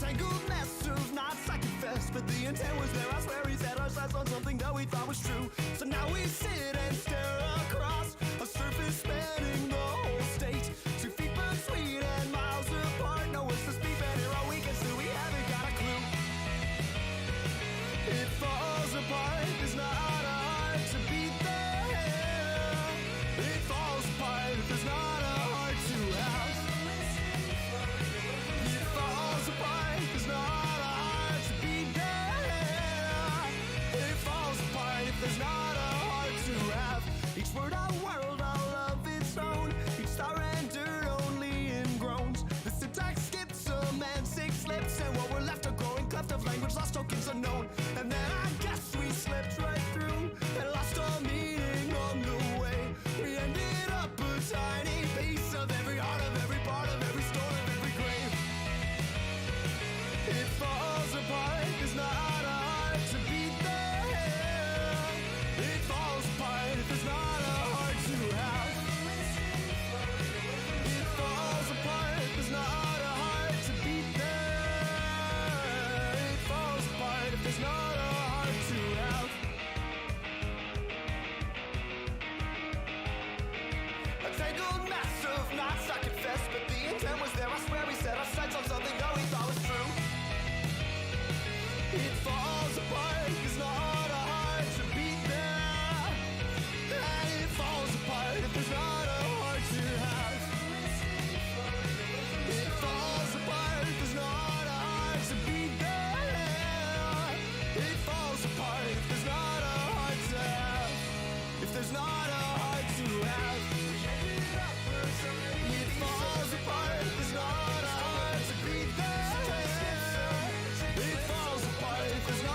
tangled mess of knots, I confess, but the intent was there. I swear he set our sights on something that we thought was true. So now we sit and stare across a surface spanning the whole state, 2 feet between and miles apart. No one's to speak, but here all we can see, we haven't got a clue. It falls apart, there's not a heart to beat there. It falls apart, there's not a heart to have. It falls apart, there's not a heart to beat there. It falls apart if there's not a heart to have. Each word a world all of its own, each star and dirt only in groans. The syntax skips a semantic slips, and what we're left are growing cleft of language, lost tokens unknown. And then I guess we slipped right through and lost our meaning on the way. We ended up a tiny piece of every heart, of every part, of every story, of every grave. It falls apart, there's not a heart to beat there. It falls apart if there's not a heart to have. It falls apart, there's not a heart to beat there. It falls apart if there's not a heart to have. A tangled mess of knots, I confess, but the intent was there. I swear we set our sights on something that we thought was true. It falls apart, there's not a heart to beat there. And it falls apart if there's not a heart to have. It falls apart, there's not a heart to beat there. It falls apart if there's not a heart to have. If there's not a heart to have. It falls apart, there's not a heart to beat there. It falls apart if there's not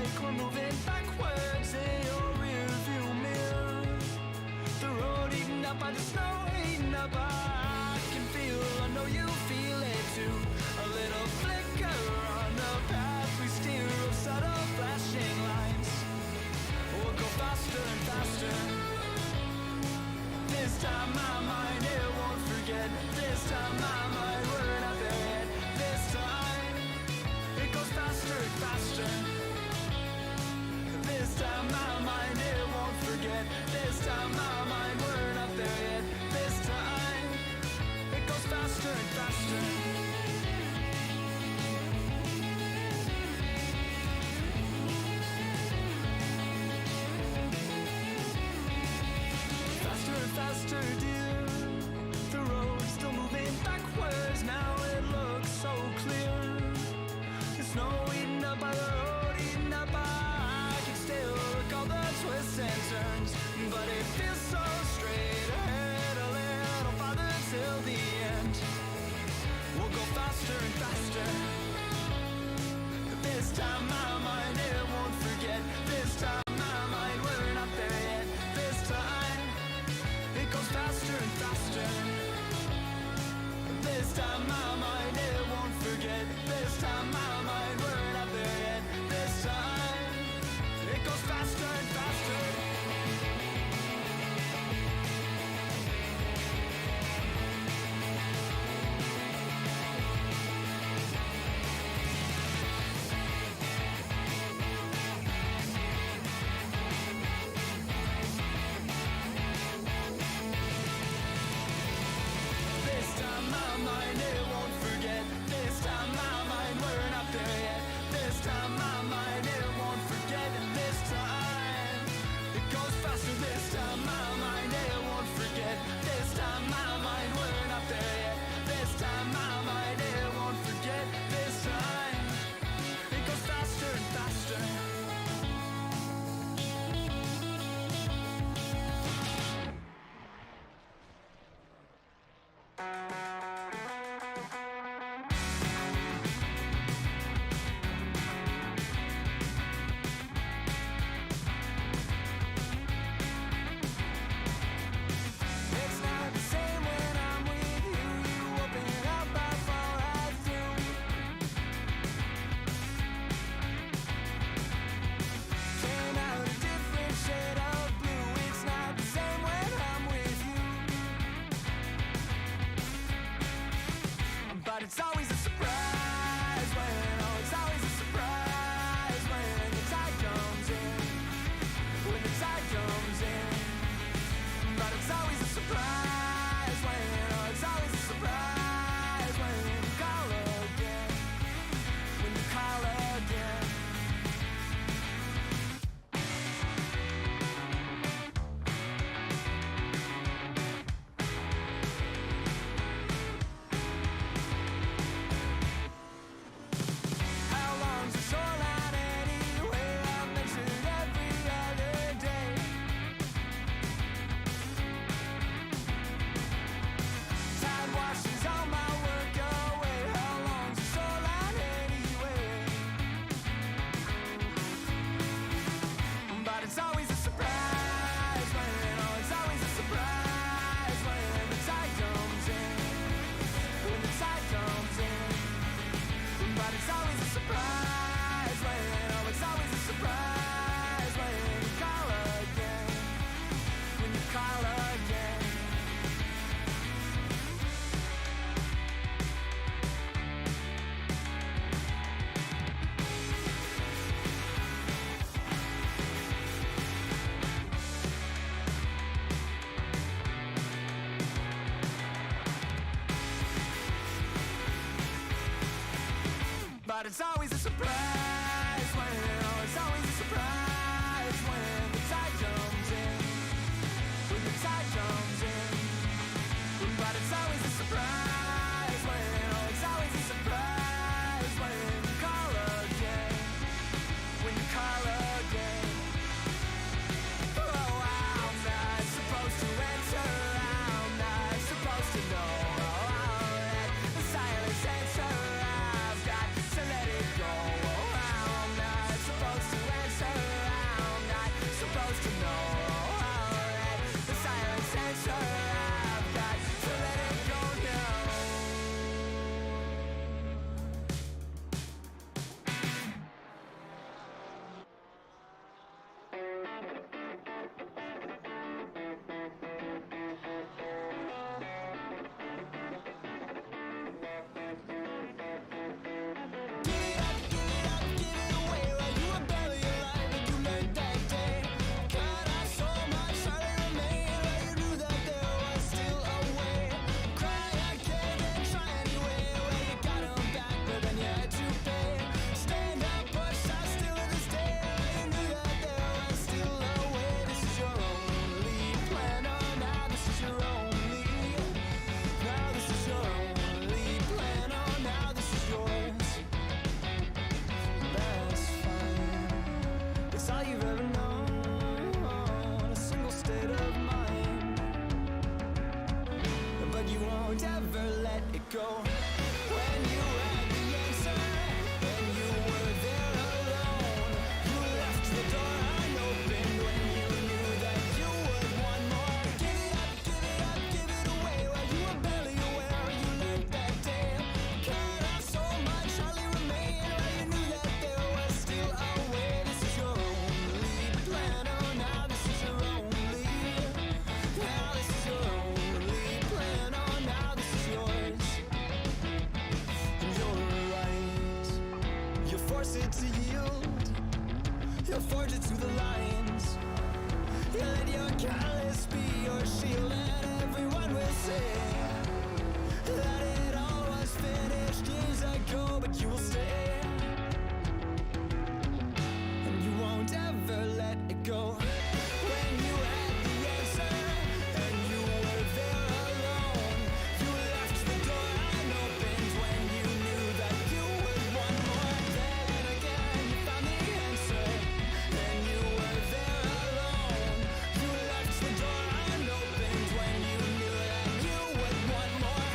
like we're moving backwards in your rearview mirror. The road eaten up by the snow, eaten up by I can feel, I know you feel it too. A little flicker on the path we steer of subtle flashing lines. We'll go faster and faster. This time my mind, it won't forget. This time my mind, we're not there yet. This time, it goes faster and faster. This time my mind, it won't forget. This time my mind, we're not there yet. This time, it goes faster and faster. Faster, dear. The road's still moving backwards. Now it looks so clear. The snow eaten up by the road, eaten up by I can still recall the twists and turns, but it feels so straight ahead. A little farther till the end. We'll go faster and faster. This time my mind, it won't forget. This time my mind, we're not there yet. This time it goes faster and faster. This time my mind, it won't forget. This time my mind, we're not there yet. This time it goes faster and faster. It's always a surprise when, oh, it's always a surprise when the tide comes in, when the tide comes in. But it's always a surprise when, oh, it's always a surprise when you call again, when you call again. But it's always a surprise when, oh, it's always a surprise when the tide comes in, when the tide comes in. But it's always a surprise when, oh, it's always a surprise when you call again, when you call again. Oh, I'm not supposed to answer, I'm not supposed to know all that the silence answer. I've got to let it go. go. When you had the answer and you were there alone, you left the door unopened when you knew that you would want more. Give it up, give it up, give it away. While you were barely aware, you learned that day. Cut off so much, hardly remained. While you knew that there was still a way. This is your only plan. Oh, now this is your only. Now this is your only plan. Oh, now this is yours. And you're right. You force it to yield. You forge it to the lines. You let your callous be your shield, and everyone will say that it all was finished years ago, but you will stay, and you won't ever let it go. When you had the answer and you were there alone, you left the door unopened when you knew that you would want more. Then again you found the answer and you were there alone. You left the door unopened when you knew that you would want more.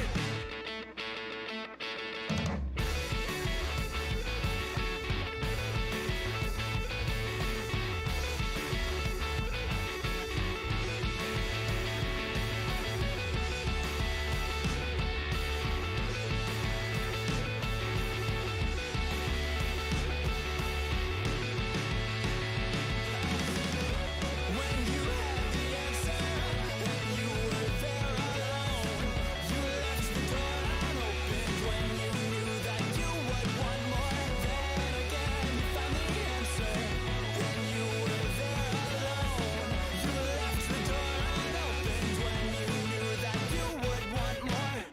When you had the answer and you were there alone, you left the door unopened when you knew that you would want more. Then again you found the answer and you were there alone. You left the door unopened when you knew that you would want more.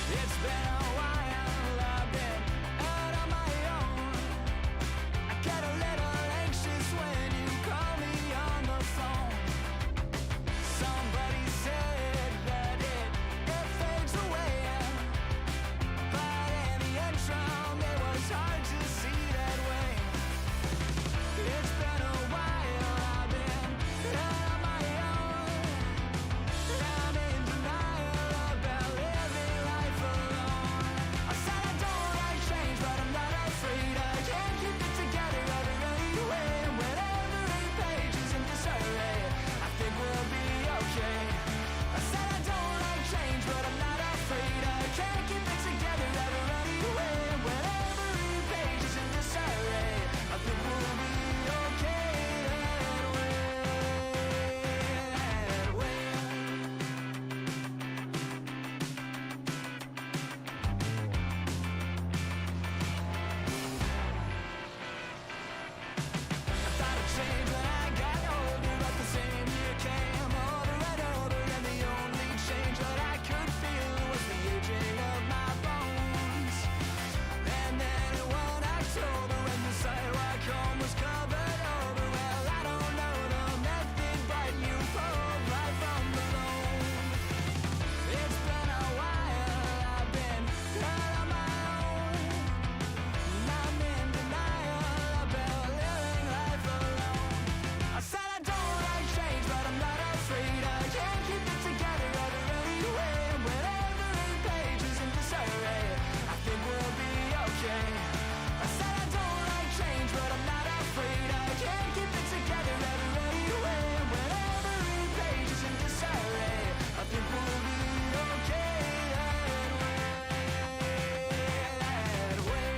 It's been a while, I've been out on my own. I get a little anxious when you call me on the phone. Somebody said that it fades away, but in the interim it was hard to see that way. It's been a while, I've been out on my own. I'm in denial about living life alone. I said I don't like change, but I'm not afraid. I can't keep it together anyway. When every page is in disarray, I think we'll be okay. I said I don't like change, but I'm not afraid. I can't keep it together anyway. When every page is in disarray, I think we'll be okay that way. I thought I'd change when I got older, but the same year came over and over, and the only change that I could feel was the aging of my bones. And then one October, when the sidewalk home was covered over, well, I don't know the method, but you pulled right from the loan. It's been a while, I've been out on my own. I'm in denial about living life alone. I said I don't like change, but I'm not afraid. I can't keep it together anyway. When every page is in disarray, I think we'll be okay. I said I don't like change, but I'm not afraid. I can't keep it together anyway. When every page is in disarray, I think we'll be okay that way.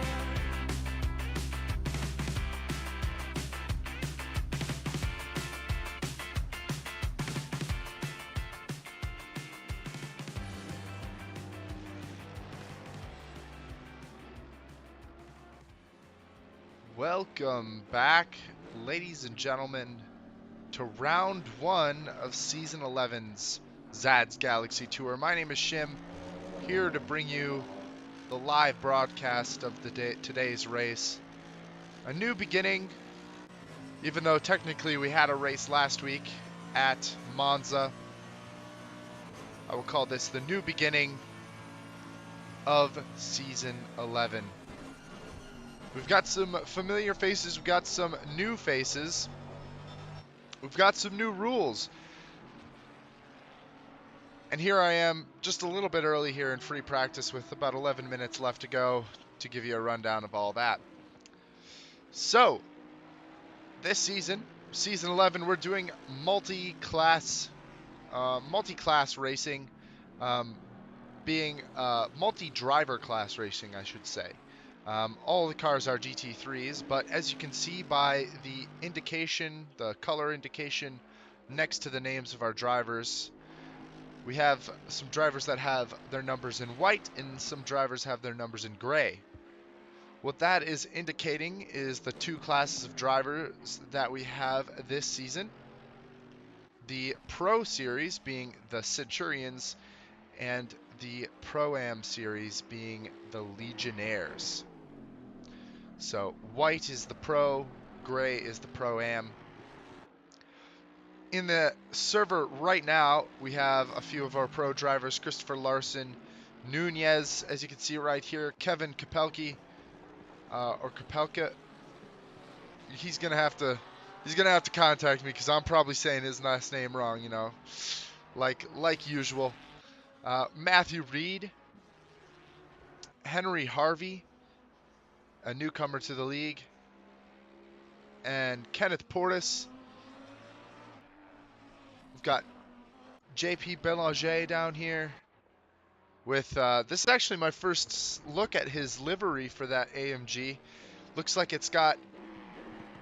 Welcome back, ladies and gentlemen, to round one of Season 11's Zad's Galaxy Tour. My name is Shim, here to bring you the live broadcast of today's race. A new beginning, even though technically we had a race last week at Monza. I will call this the new beginning of Season 11. We've got some familiar faces, we've got some new faces, we've got some new rules. And here I am, just a little bit early here in free practice with about 11 minutes left to go to give you a rundown of all that. So, this season, Season 11, we're doing multi-class racing, being multi-driver class racing, I should say. All the cars are GT3s, but as you can see by the indication, the color indication next to the names of our drivers, we have some drivers that have their numbers in white and some drivers have their numbers in gray. What that is indicating is the two classes of drivers that we have this season. The Pro Series being the Centurions and the Pro-Am Series being the Legionnaires. So white is the Pro, gray is the Pro-Am. In the server right now, we have a few of our pro drivers: Christopher Larson, Nunez, as you can see right here, Kevin Kapelke, or Kapelka. He's gonna have to contact me because I'm probably saying his last name wrong, you know, like usual. Matthew Reed, Henry Harvey, a newcomer to the league, and Kenneth Portis. We've got JP Belanger down here with, this is actually my first look at his livery for that AMG. Looks like it's got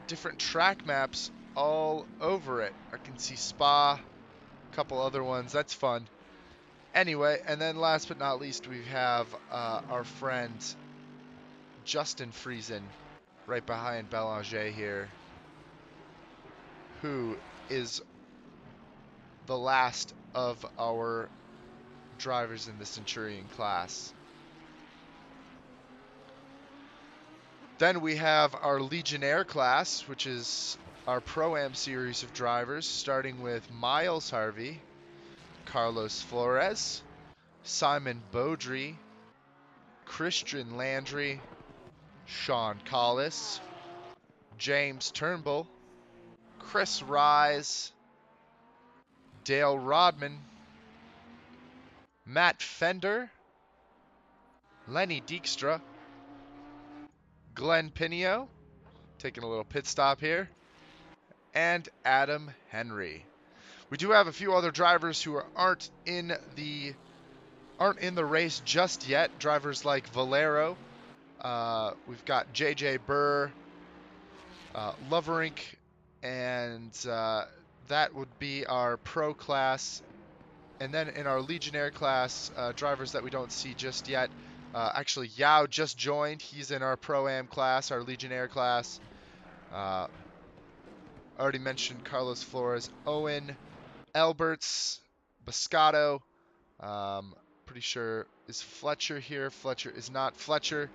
different track maps all over it. I can see Spa, a couple other ones. That's fun. Anyway, and then last but not least, we have our friend Justin Friesen right behind Belanger here, who is the last of our drivers in the Centurion class. Then we have our Legionnaire class, which is our Pro-Am series of drivers, starting with Miles Harvey, Carlos Flores, Simon Beaudry, Christian Landry, Sean Collis, James Turnbull, Chris Rise, Dale Rodman, Matt Fender, Lenny Dijkstra, Glenn Pinio, taking a little pit stop here, and Adam Henry. We do have a few other drivers who aren't in the race just yet. Drivers like Valero. We've got JJ Burr, Loverink, and that would be our pro class. And then in our Legionnaire class, drivers that we don't see just yet. Actually, Yao just joined. He's in our Pro-Am class, our Legionnaire class. Already mentioned Carlos Flores, Owen, Alberts, Boscato. Pretty sure is Fletcher here. Fletcher is not Fletcher.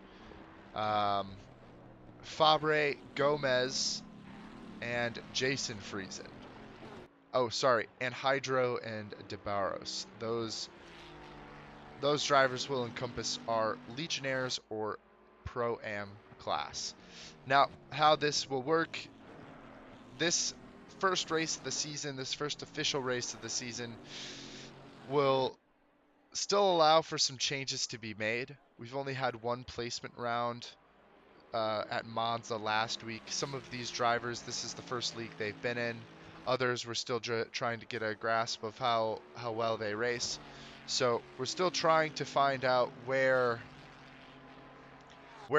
Fabre, Gomez, and Jason Friesen. Oh, sorry, and Hydro and DeBarros. Those drivers will encompass our Legionnaires or Pro-Am class. Now, how this will work, this first race of the season, this first official race of the season, will still allow for some changes to be made. We've only had one placement round at Monza last week. Some of these drivers, this is the first league they've been in. Others, we're still trying to get a grasp of how well they race. So we're still trying to find out where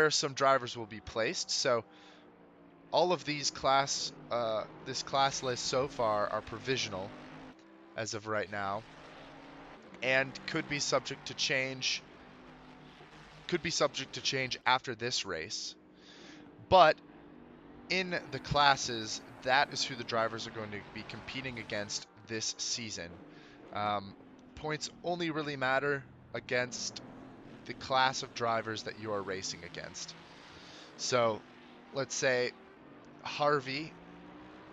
some drivers will be placed. So all of these this class list so far are provisional as of right now, and could be subject to change. Could be subject to change after this race. But in the classes, that is who the drivers are going to be competing against this season. Points only really matter against the class of drivers that you are racing against. So let's say Harvey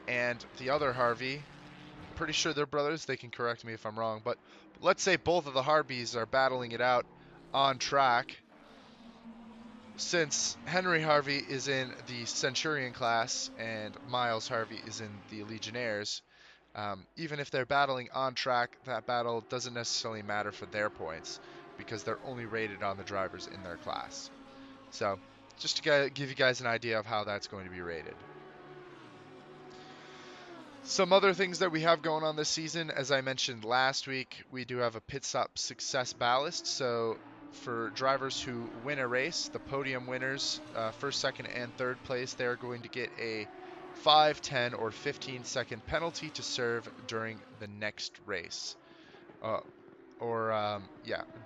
and the other Harvey, I'm pretty sure they're brothers, they can correct me if I'm wrong, but let's say both of the Harveys are battling it out on track. Since Henry Harvey is in the Centurion class and Miles Harvey is in the Legionnaires, even if they're battling on track, that battle doesn't necessarily matter for their points because they're only rated on the drivers in their class. So, just to give you guys an idea of how that's going to be rated. Some other things that we have going on this season, as I mentioned last week, we do have a pit stop success ballast. So for drivers who win a race, the podium winners, first, second, and third place, they're going to get a 5, 10, or 15-second penalty to serve during the next race.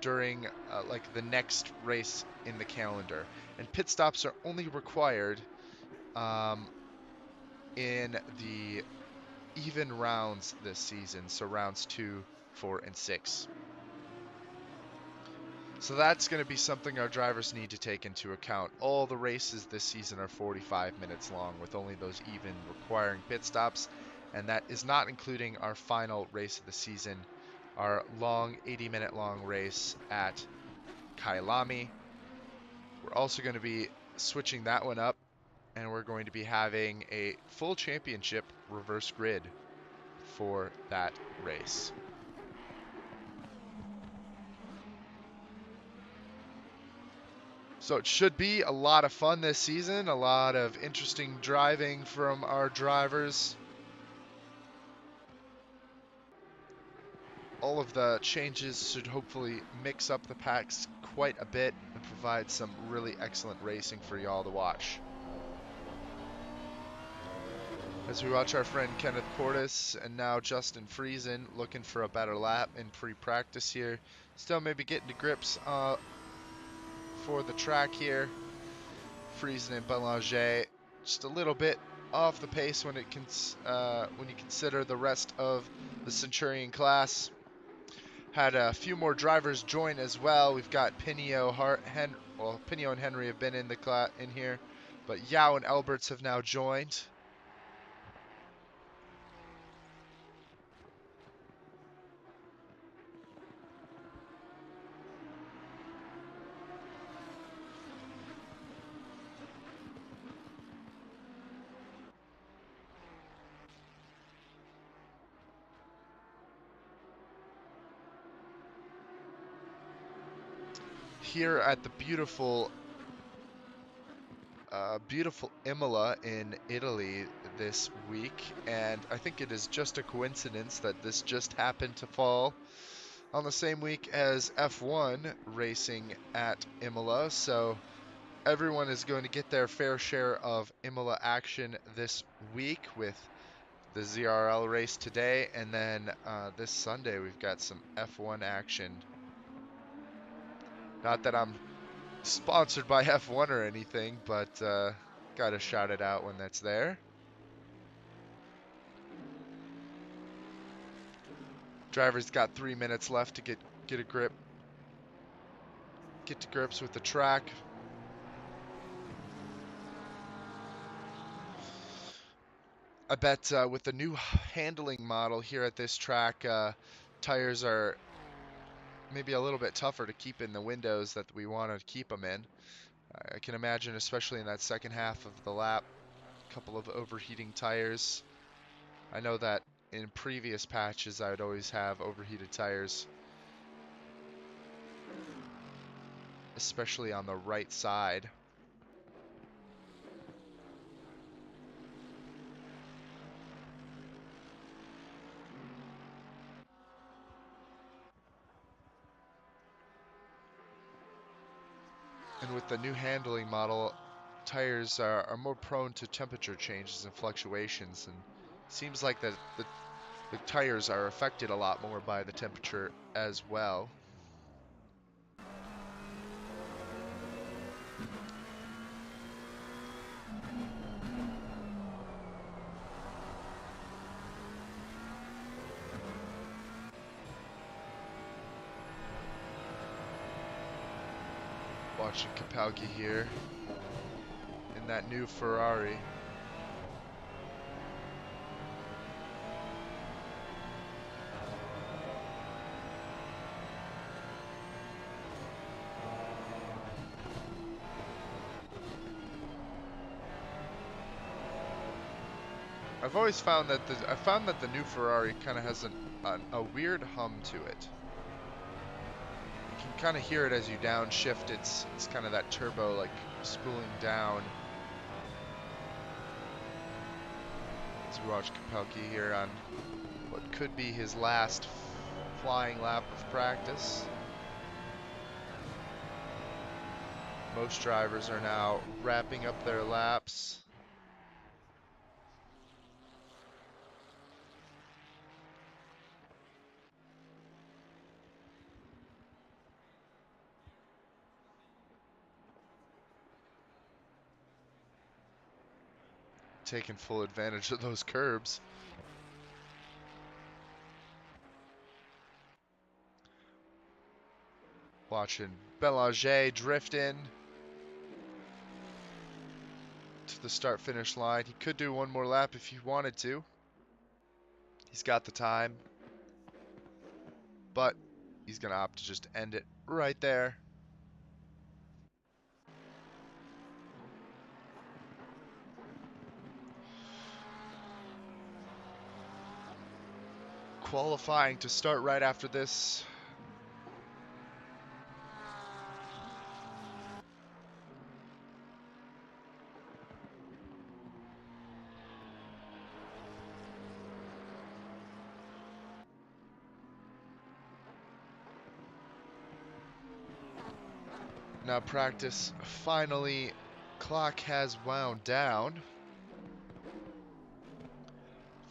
During like the next race in the calendar. And pit stops are only required in the even rounds this season, so rounds 2, 4, and 6. So that's going to be something our drivers need to take into account. All the races this season are 45 minutes long, with only those even requiring pit stops, and that is not including our final race of the season, our long 80-minute long race at Kailami. We're also going to be switching that one up, and we're going to be having a full championship reverse grid for that race. So it should be a lot of fun this season, a lot of interesting driving from our drivers. All of the changes should hopefully mix up the packs quite a bit and provide some really excellent racing for y'all to watch. As we watch our friend Kenneth Portis and now Justin Friesen looking for a better lap in pre-practice here. Still maybe getting to grips for the track here. Friesen and Belanger just a little bit off the pace when you consider the rest of the Centurion class. Had a few more drivers join as well. We've got Pinio and Henry have been in here, but Yao and Alberts have now joined. Here at the beautiful Imola in Italy this week, and I think it is just a coincidence that this just happened to fall on the same week as F1 racing at Imola, so everyone is going to get their fair share of Imola action this week with the ZRL race today, and then this Sunday we've got some F1 action. Not that I'm sponsored by F1 or anything, but gotta shout it out when that's there. Driver's got 3 minutes left to get to grips with the track. I bet with the new handling model here at this track, tires are maybe a little bit tougher to keep in the windows that we want to keep them in. I can imagine, especially in that second half of the lap, a couple of overheating tires. I know that in previous patches I would always have overheated tires, especially on the right side. And with the new handling model, tires are more prone to temperature changes and fluctuations, and it seems like the tires are affected a lot more by the temperature as well. Watching Kapalki here in that new Ferrari. I've always found that the new Ferrari kind of has a weird hum to it. You can kind of hear it as you downshift. It's kind of that turbo like spooling down. As we watch Kapelke here on what could be his last flying lap of practice. Most drivers are now wrapping up their laps. Taking full advantage of those curbs. Watching Belanger drift in to the start-finish line. He could do one more lap if he wanted to. He's got the time. But he's going to opt to just end it right there. Qualifying to start right after this. Now practice finally, clock has wound down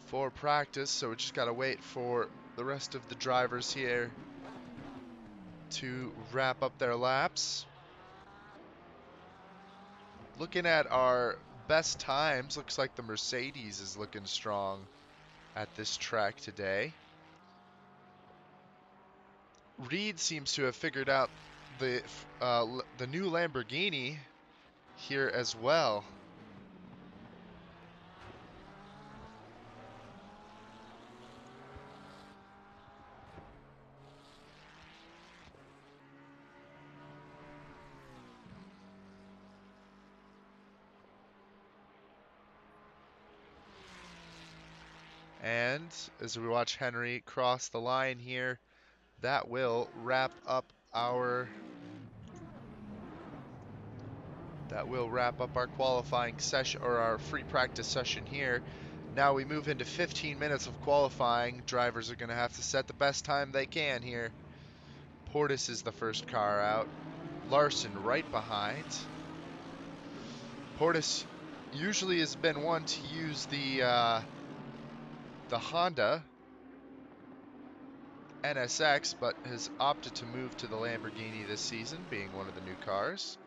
for practice, so we just gotta wait for the rest of the drivers here to wrap up their laps. Looking at our best times, looks like the Mercedes is looking strong at this track today. Reed seems to have figured out the new Lamborghini here as well. And as we watch Henry cross the line here, that will wrap up our qualifying session, or our free practice session here. Now we move into 15 minutes of qualifying. Drivers are going to have to set the best time they can here. Portis is the first car out. Larson right behind. Portis usually has been one to use the Honda NSX, but has opted to move to the Lamborghini this season, being one of the new cars.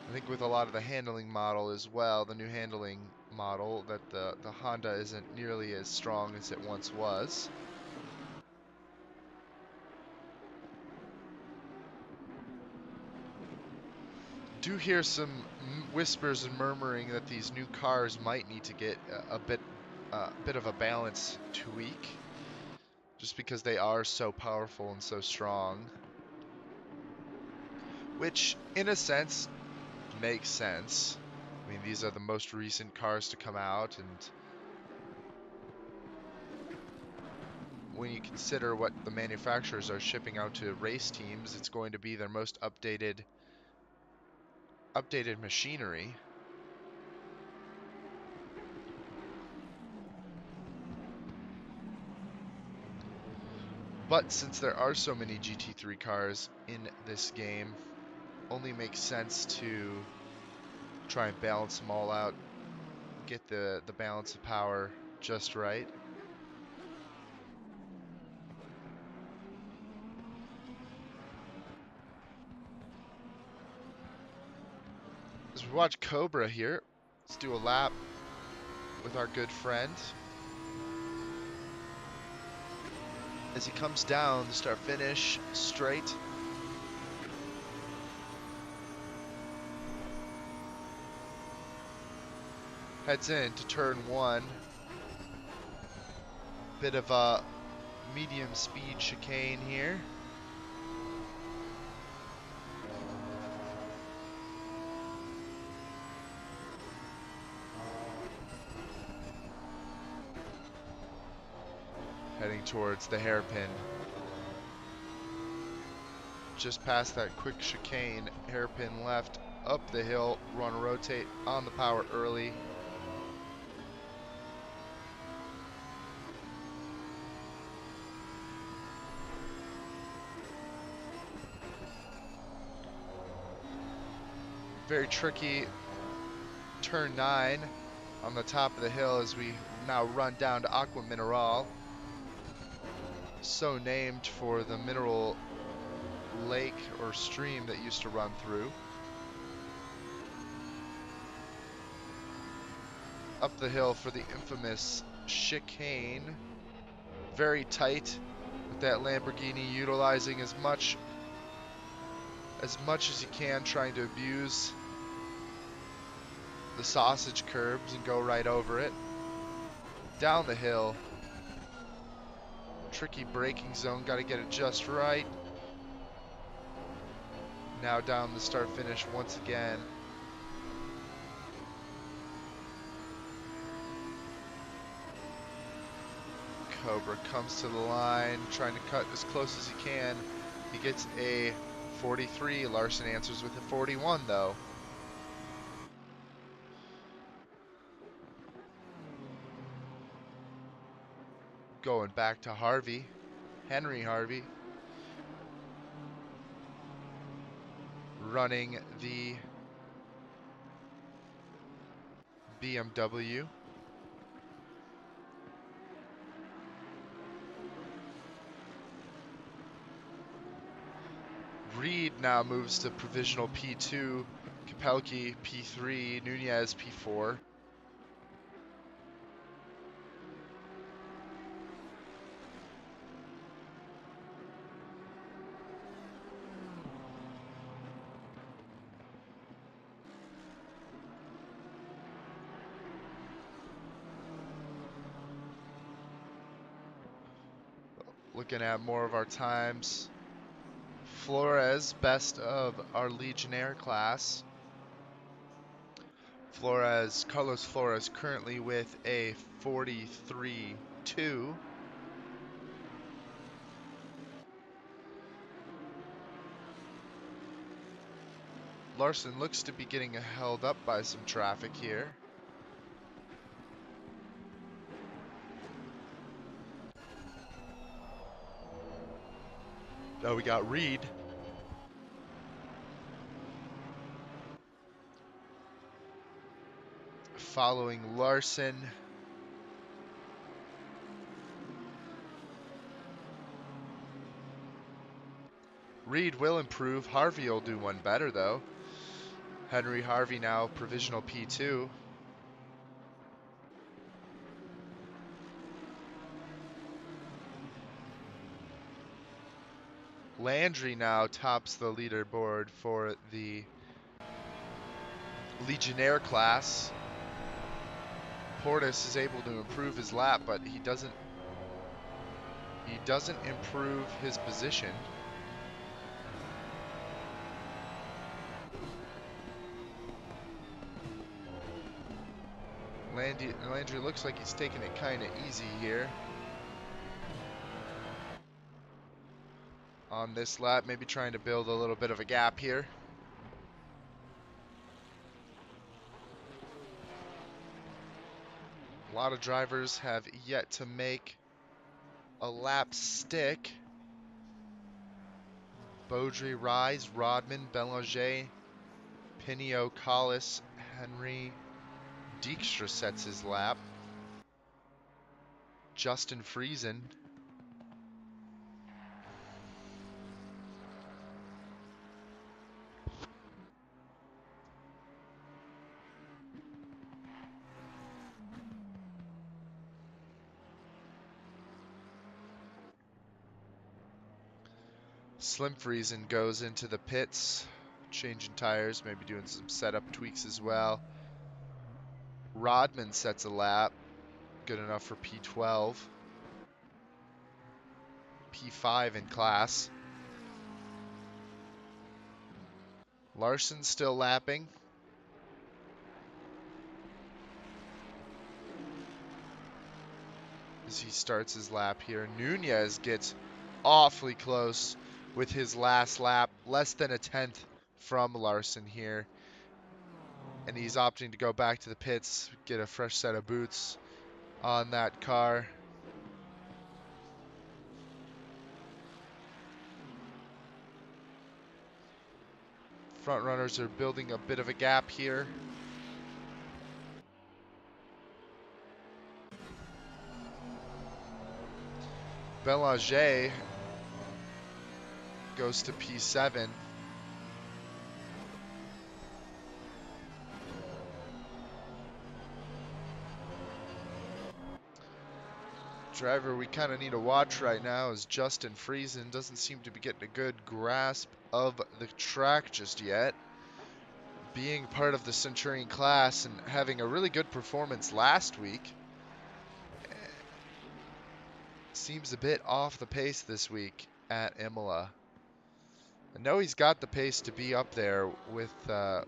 I think with a lot of the handling model as well, the new handling model, that the Honda isn't nearly as strong as it once was. Do hear some whispers and murmuring that these new cars might need to get a bit of a balance tweak, just because they are so powerful and so strong. Which, in a sense, makes sense. I mean, these are the most recent cars to come out, and when you consider what the manufacturers are shipping out to race teams, it's going to be their most updated machinery. But since there are so many GT3 cars in this game, only makes sense to try and balance them all out, get the balance of power just right. As we watch Cobra here, let's do a lap with our good friend. As he comes down the start-finish straight. Heads into turn one. Bit of a medium speed chicane here. heading towards the hairpin. Just past that quick chicane, hairpin left, up the hill, want to rotate on the power early. Very tricky turn 9 on the top of the hill as we now run down to Aqua Mineral. So named for the mineral lake or stream that used to run through. Up the hill for the infamous chicane. Very tight with that Lamborghini, utilizing as much as you can, trying to abuse the sausage curbs and go right over it. Down the hill. Tricky braking zone, got to get it just right. Now down the start finish once again. Cobra comes to the line, trying to cut as close as he can. He gets a 43. Larson answers with a 41 though. Going back to Harvey, Henry Harvey, running the BMW. Reed now moves to provisional P2, Kapelke P3, Nunez P4. Looking at more of our times. Flores, best of our Legionnaire class. Carlos Flores currently with a 43.2. Larson looks to be getting held up by some traffic here. Oh, we got Reed. Following Larson. Reed will improve. Harvey will do one better though. Henry Harvey now provisional P2. Landry now tops the leaderboard for the Legionnaire class. Portis is able to improve his lap, but he doesn't improve his position. Landry looks like he's taking it kind of easy here on this lap, maybe trying to build a little bit of a gap here. A lot of drivers have yet to make a lap stick. Beaudry, Rise, Rodman, Belanger, Pinio, Collis, Henry. Dijkstra sets his lap. Justin Friesen. Slim Friesen goes into the pits, changing tires, maybe doing some setup tweaks as well. Rodman sets a lap, good enough for P12. P5 in class. Larson still lapping. as he starts his lap here. Nunez gets awfully close with his last lap, less than a tenth from Larson here. And he's opting to go back to the pits, get a fresh set of boots on that car. Front runners are building a bit of a gap here. Belanger goes to P7. Driver we kind of need to watch right now is Justin Friesen. Doesn't seem to be getting a good grasp of the track just yet. Being part of the Centurion class and having a really good performance last week, seems a bit off the pace this week at Imola. I know he's got the pace to be up there with the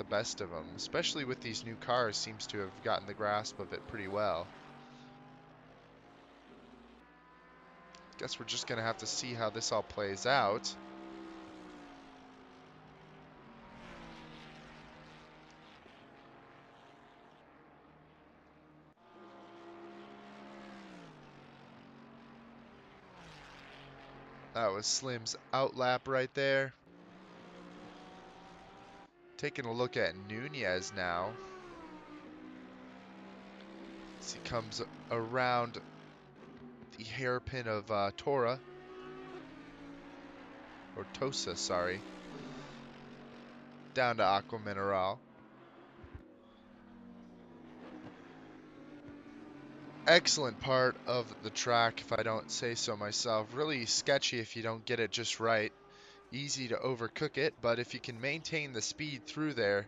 best of them, especially with these new cars. Seems to have gotten the grasp of it pretty well. Guess we're just gonna have to see how this all plays out. That was Slim's outlap right there. Taking a look at Nunez now. As he comes around the hairpin of Tora. Or Tosa, sorry. Down to Aqua Mineral. Excellent part of the track, if I don't say so myself. Really sketchy if you don't get it just right. Easy to overcook it, but if you can maintain the speed through there,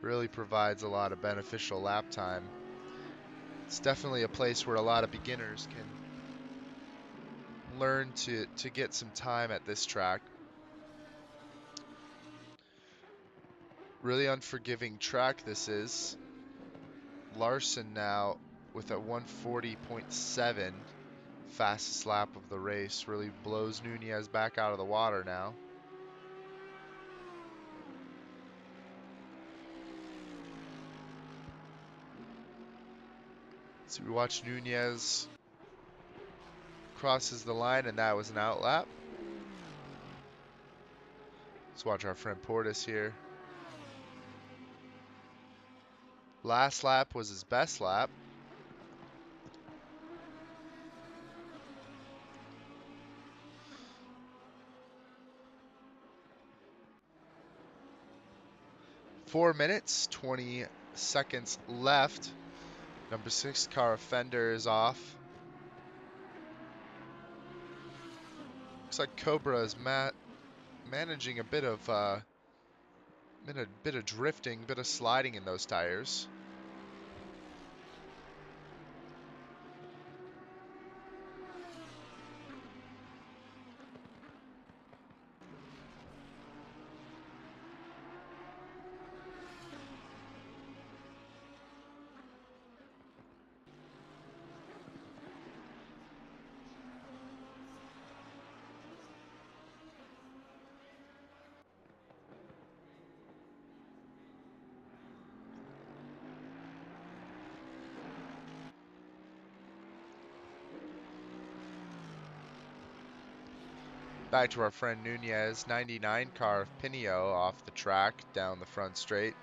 really provides a lot of beneficial lap time. It's definitely a place where a lot of beginners can learn to get some time at this track. Really unforgiving track this is. Larson now with a 140.7 fastest lap of the race. Really blows Nunez back out of the water now. So we watch Nunez crosses the line, and that was an outlap. Let's watch our friend Portis here. Last lap was his best lap. Four minutes, 20 seconds left. Number 6 car Fender is off. Looks like Cobra is managing a bit of drifting, bit of sliding in those tires. Back to our friend Nunez, 99 car of Pinio off the track down the front straight.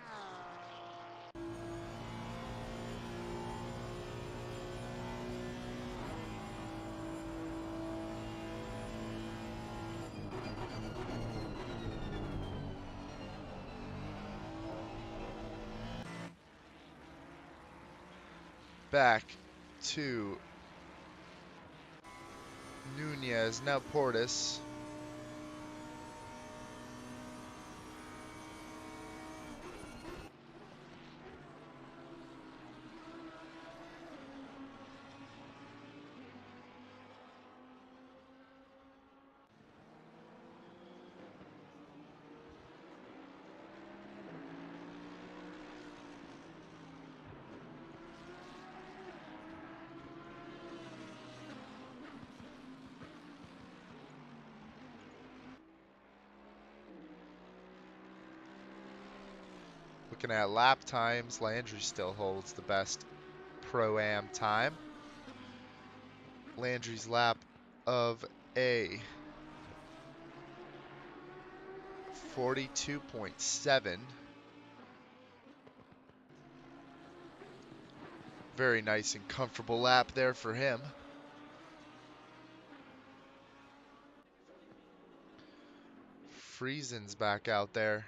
Back to Nunez, now Portis. looking at lap times, Landry still holds the best Pro-Am time. Landry's lap of a 42.7. Very nice and comfortable lap there for him. Friesen's back out there.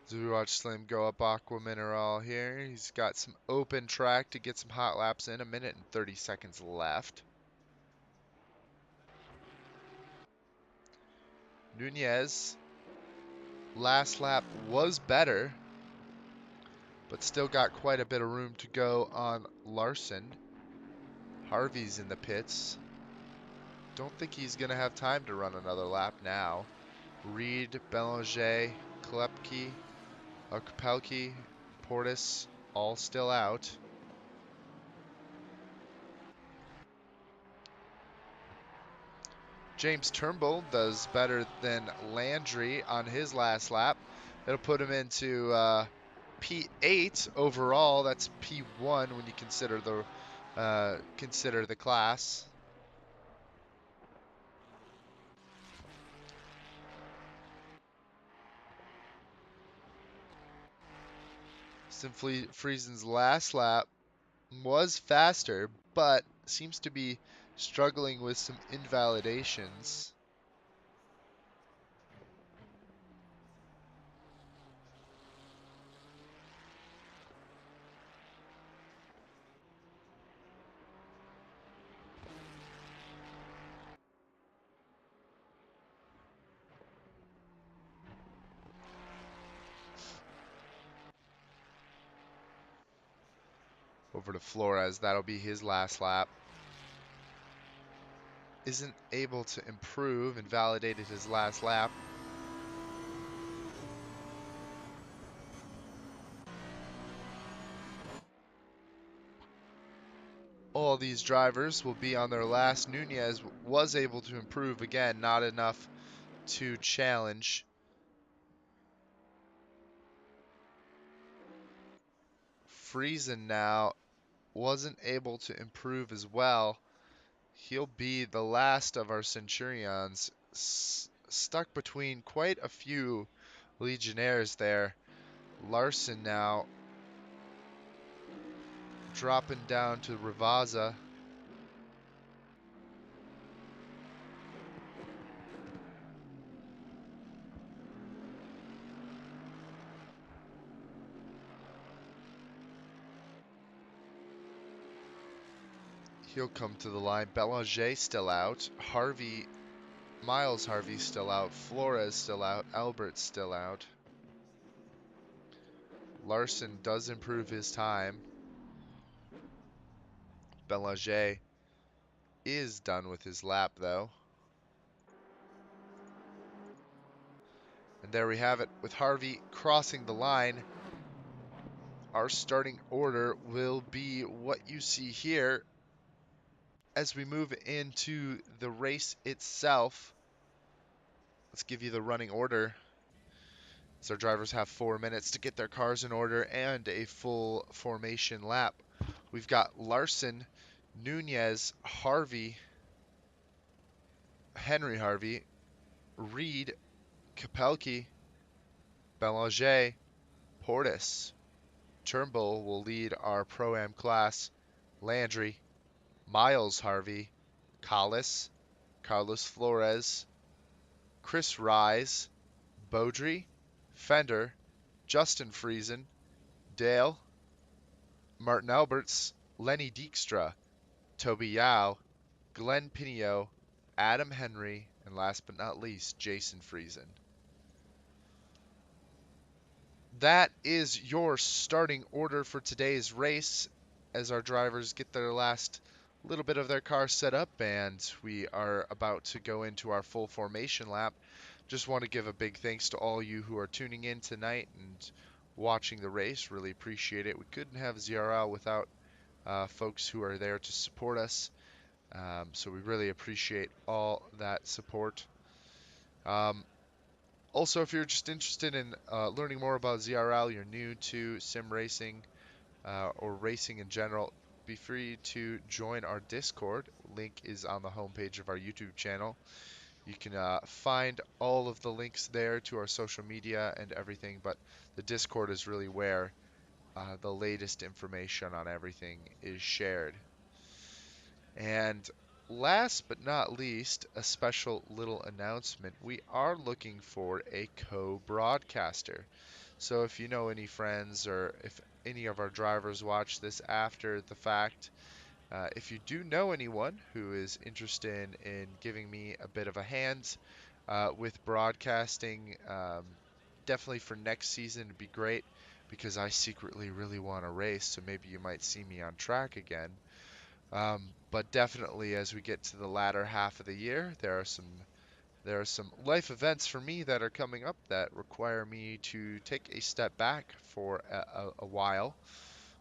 As we watch Slim go up Aqua Mineral here, he's got some open track to get some hot laps in. 1 minute and 30 seconds left. Nunez, last lap was better, but still got quite a bit of room to go on Larson. Harvey's in the pits. Don't think he's going to have time to run another lap now. Reed, Belanger, Kapelki, Portis, all still out. James Turnbull does better than Landry on his last lap. It'll put him into P8 overall. That's P1 when you consider the class. Simply Friesen's last lap was faster, but seems to be struggling with some invalidations. Over to Flores, that'll be his last lap. Isn't able to improve, invalidated his last lap. All these drivers will be on their last. Nunez was able to improve again, not enough to challenge. Friesen now wasn't able to improve as well. He'll be the last of our Centurions, stuck between quite a few Legionnaires there. Larson now dropping down to Rivazza. He'll come to the line. Belanger still out. Miles Harvey still out. Flores still out. Albert still out. Larson does improve his time. Belanger is done with his lap, though. And there we have it. With Harvey crossing the line, our starting order will be what you see here. As we move into the race itself, let's give you the running order. So our drivers have 4 minutes to get their cars in order and a full formation lap. We've got Larson, Nunez, Henry Harvey, Reed, Kapelki, Belanger, Portis. Turnbull will lead our Pro-Am class. Landry, Miles Harvey, Collis, Carlos Flores, Chris Rise, Beaudry, Fender, Justin Friesen, Dale, Martin Alberts, Lenny Dijkstra, Toby Yao, Glenn Pinio, Adam Henry, and last but not least, Jason Friesen. That is your starting order for today's race as our drivers get their last little bit of their car set up, and we are about to go into our full formation lap. Just want to give a big thanks to all you who are tuning in tonight and watching the race. Really appreciate it. We couldn't have ZRL without folks who are there to support us. So we really appreciate all that support. Um, Also, if you're just interested in learning more about ZRL, you're new to sim racing or racing in general, be free to join our Discord. Link is on the homepage of our YouTube channel. You can find all of the links there to our social media and everything, but the Discord is really where the latest information on everything is shared. And last but not least, a special little announcement. We are looking for a co-broadcaster. So if you know any friends or if any of our drivers watch this after the fact, if you do know anyone who is interested in giving me a bit of a hand with broadcasting, definitely for next season it'd be great because I secretly really want to race, so maybe you might see me on track again. But definitely as we get to the latter half of the year, there are some life events for me that are coming up that require me to take a step back for a while.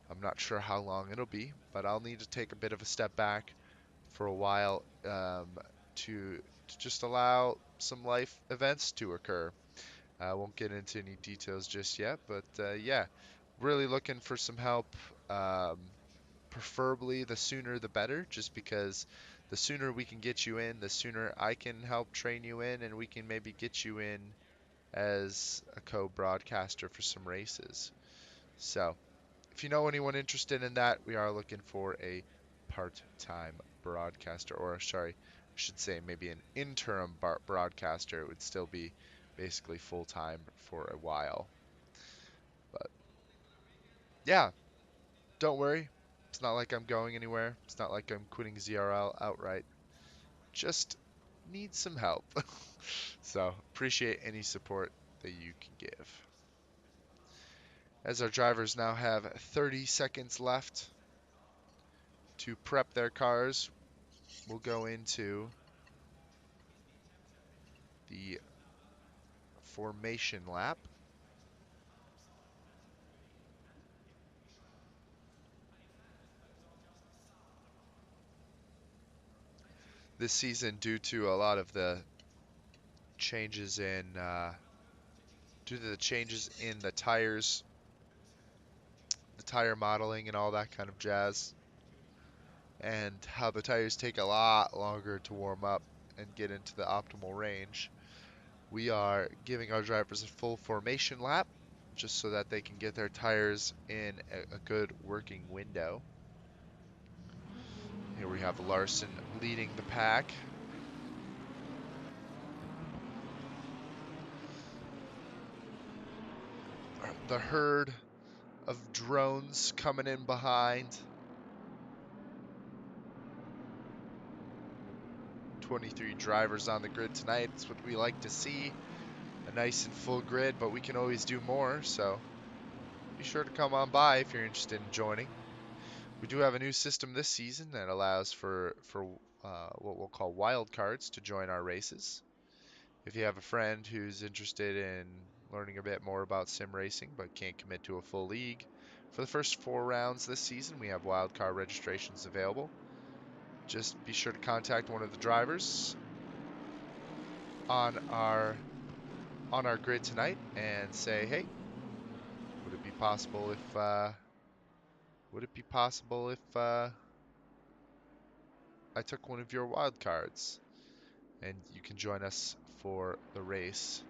I'm not sure how long it'll be, but I'll need to take a bit of a step back for a while to just allow some life events to occur. I won't get into any details just yet, but yeah, really looking for some help. Um, Preferably the sooner the better, just because the sooner we can get you in, the sooner I can help train you in, and we can maybe get you in as a co-broadcaster for some races. So, if you know anyone interested in that, we are looking for a part-time broadcaster, or sorry, I should say maybe an interim broadcaster. It would still be basically full-time for a while. But yeah, don't worry. It's not like I'm going anywhere. It's not like I'm quitting ZRL outright. Just need some help. So appreciate any support that you can give. As our drivers now have 30 seconds left to prep their cars, we'll go into the formation lap. This season, due to a lot of the changes in the tires, the tire modeling, and all that kind of jazz, and how the tires take a lot longer to warm up and get into the optimal range, we are giving our drivers a full formation lap just so that they can get their tires in a good working window. Here we have Larson leading the pack. The herd of drones coming in behind. 23 drivers on the grid tonight. It's what we like to see. A nice and full grid, but we can always do more, so be sure to come on by if you're interested in joining. We do have a new system this season that allows for what we'll call wild cards to join our races. If you have a friend who's interested in learning a bit more about sim racing but can't commit to a full league, for the first 4 rounds this season we have wild card registrations available. Just be sure to contact one of the drivers on our grid tonight and say, hey, would it be possible if I took one of your wild cards, and you can join us for the race.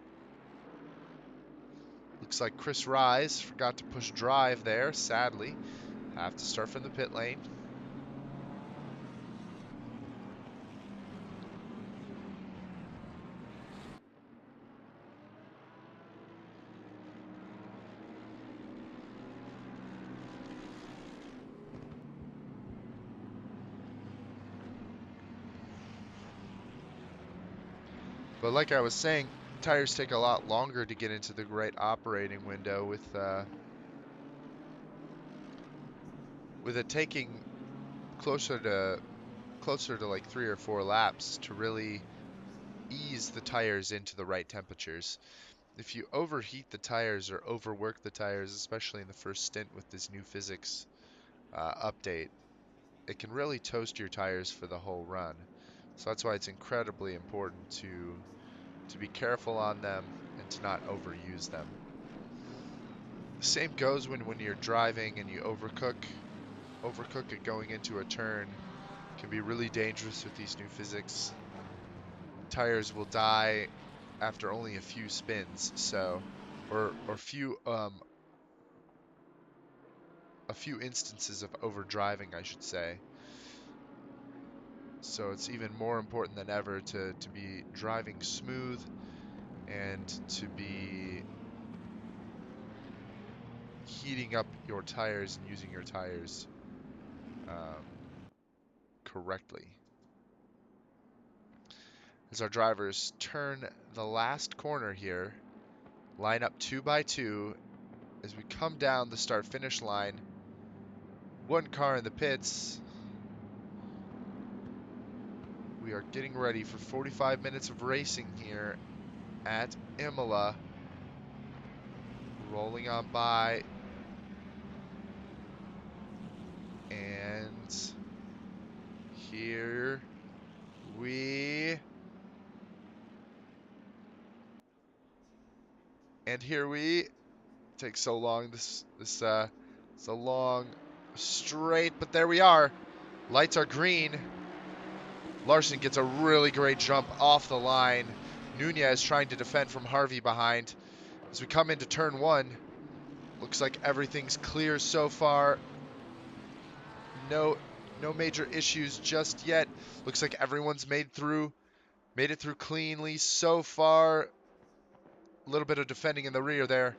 Looks like Chris Rise forgot to push drive there, sadly. Have to start from the pit lane. But like I was saying, tires take a lot longer to get into the right operating window with it taking closer to closer to like 3 or 4 laps to really ease the tires into the right temperatures. If you overheat the tires or overwork the tires, especially in the first stint with this new physics update, it can really toast your tires for the whole run. So that's why it's incredibly important to be careful on them and to not overuse them. The same goes when you're driving and you overcook it going into a turn. Can be really dangerous with these new physics. Tires will die after only a few spins, so or a few instances of overdriving, I should say. So it's even more important than ever to be driving smooth and to be heating up your tires and using your tires correctly. As our drivers turn the last corner here, line up 2 by 2 as we come down the start-finish line. One car in the pits. We are getting ready for 45 minutes of racing here at Imola. Rolling on by. And here we takes so long. This it's a long straight, but there we are. Lights are green. Larson gets a really great jump off the line. Nunez trying to defend from Harvey behind. As we come into turn 1, looks like everything's clear so far. No major issues just yet. Looks like everyone's made it through cleanly so far. A little bit of defending in the rear there.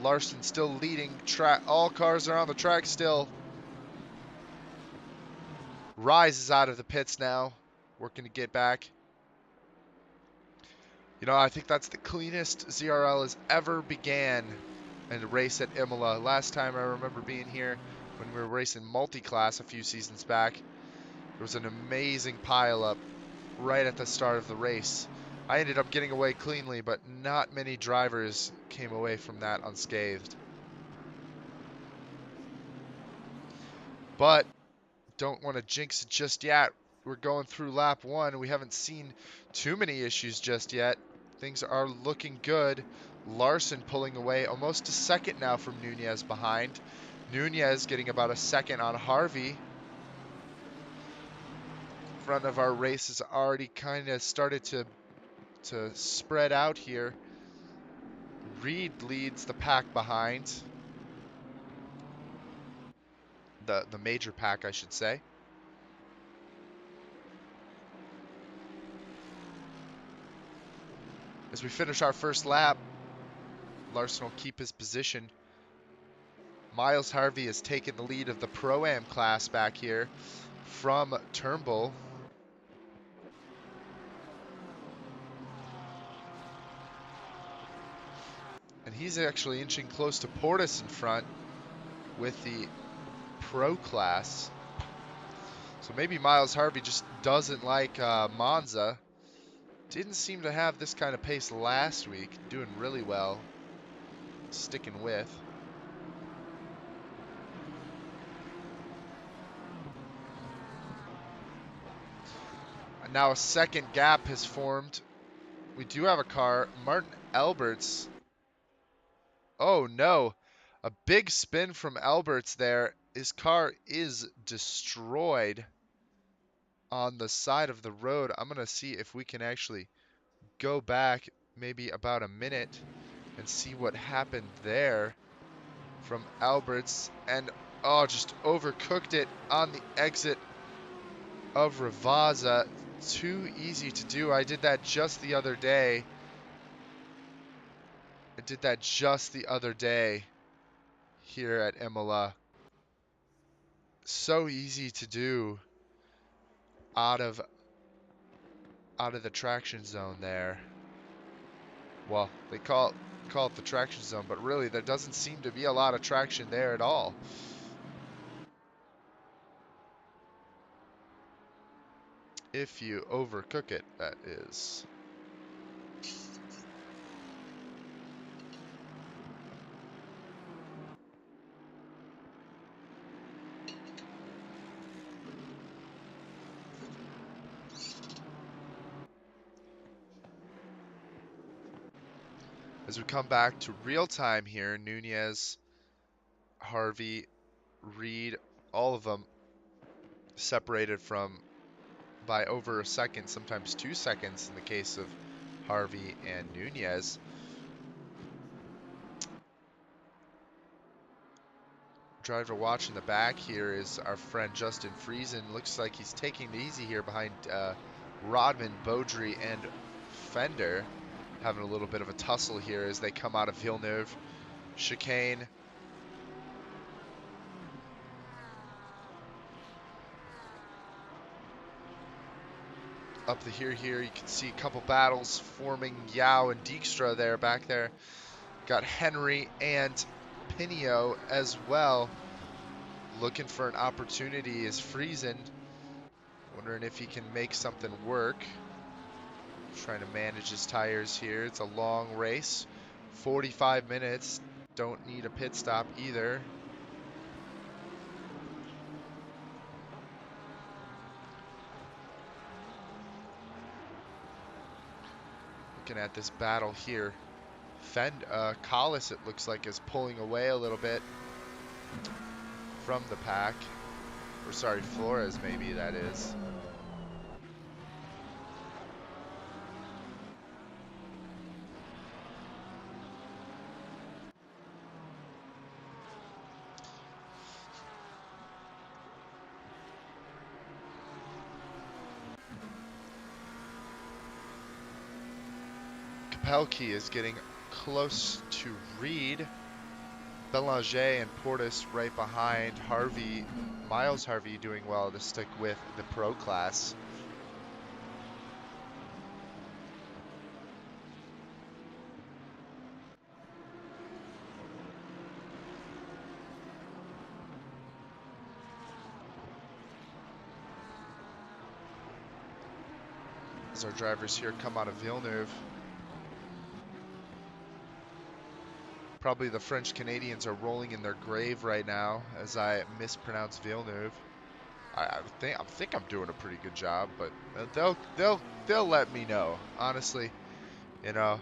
Larson still leading track. All cars are on the track still. Rise is out of the pits now, working to get back. You know, I think that's the cleanest ZRL has ever began in a race at Imola. Last time I remember being here when we were racing multi-class a few seasons back, there was an amazing pileup right at the start of the race. I ended up getting away cleanly, but not many drivers came away from that unscathed. But don't want to jinx it just yet. We're going through lap 1. We haven't seen too many issues just yet. Things are looking good. Larson pulling away almost a second now from Nunez behind. Nunez getting about a second on Harvey. Front of our race has already kind of started to spread out here. Reed leads the pack behind. The major pack, I should say. As we finish our first lap, Larson will keep his position. Miles Harvey has taken the lead of the Pro-Am class back here from Turnbull. And he's actually inching close to Portis in front with the Pro class. So maybe Miles Harvey just doesn't like Monza. Didn't seem to have this kind of pace last week. Doing really well. Sticking with. And now a second gap has formed. We do have a car. Martin Alberts. Oh no. A big spin from Alberts there. His car is destroyed on the side of the road. I'm going to see if we can actually go back maybe about a minute and see what happened there from Alberts. And oh, just overcooked it on the exit of Ravaza. Too easy to do. I did that just the other day. Here at Imola. So easy to do out of the traction zone there. Well, they call it the traction zone, but really there doesn't seem to be a lot of traction there at all. If you overcook it, that is. As we come back to real time here, Nunez, Harvey, Reed, all of them separated from by over a second, sometimes 2 seconds in the case of Harvey and Nunez. Driver watch in the back here is our friend Justin Friesen. Looks like he's taking it easy here behind Rodman, Beaudry, and Fender. Having a little bit of a tussle here as they come out of Villeneuve. Chicane. Up the here, you can see a couple battles forming. Yao and Dijkstra there, back there. Got Henry and Pinio as well. Looking for an opportunity is Friesen. Wondering if he can make something work. Trying to manage his tires here. It's a long race. 45 minutes. Don't need a pit stop either. Looking at this battle here. Collis, it looks like, is pulling away a little bit from the pack. Or sorry, Flores maybe that is. Kapelke is getting close to Reed. Belanger and Portis right behind. Harvey, Miles Harvey doing well to stick with the pro class. As our drivers here come out of Villeneuve. Probably the French Canadians are rolling in their grave right now as I mispronounce Villeneuve. I think I'm doing a pretty good job, but they'll let me know. Honestly, you know,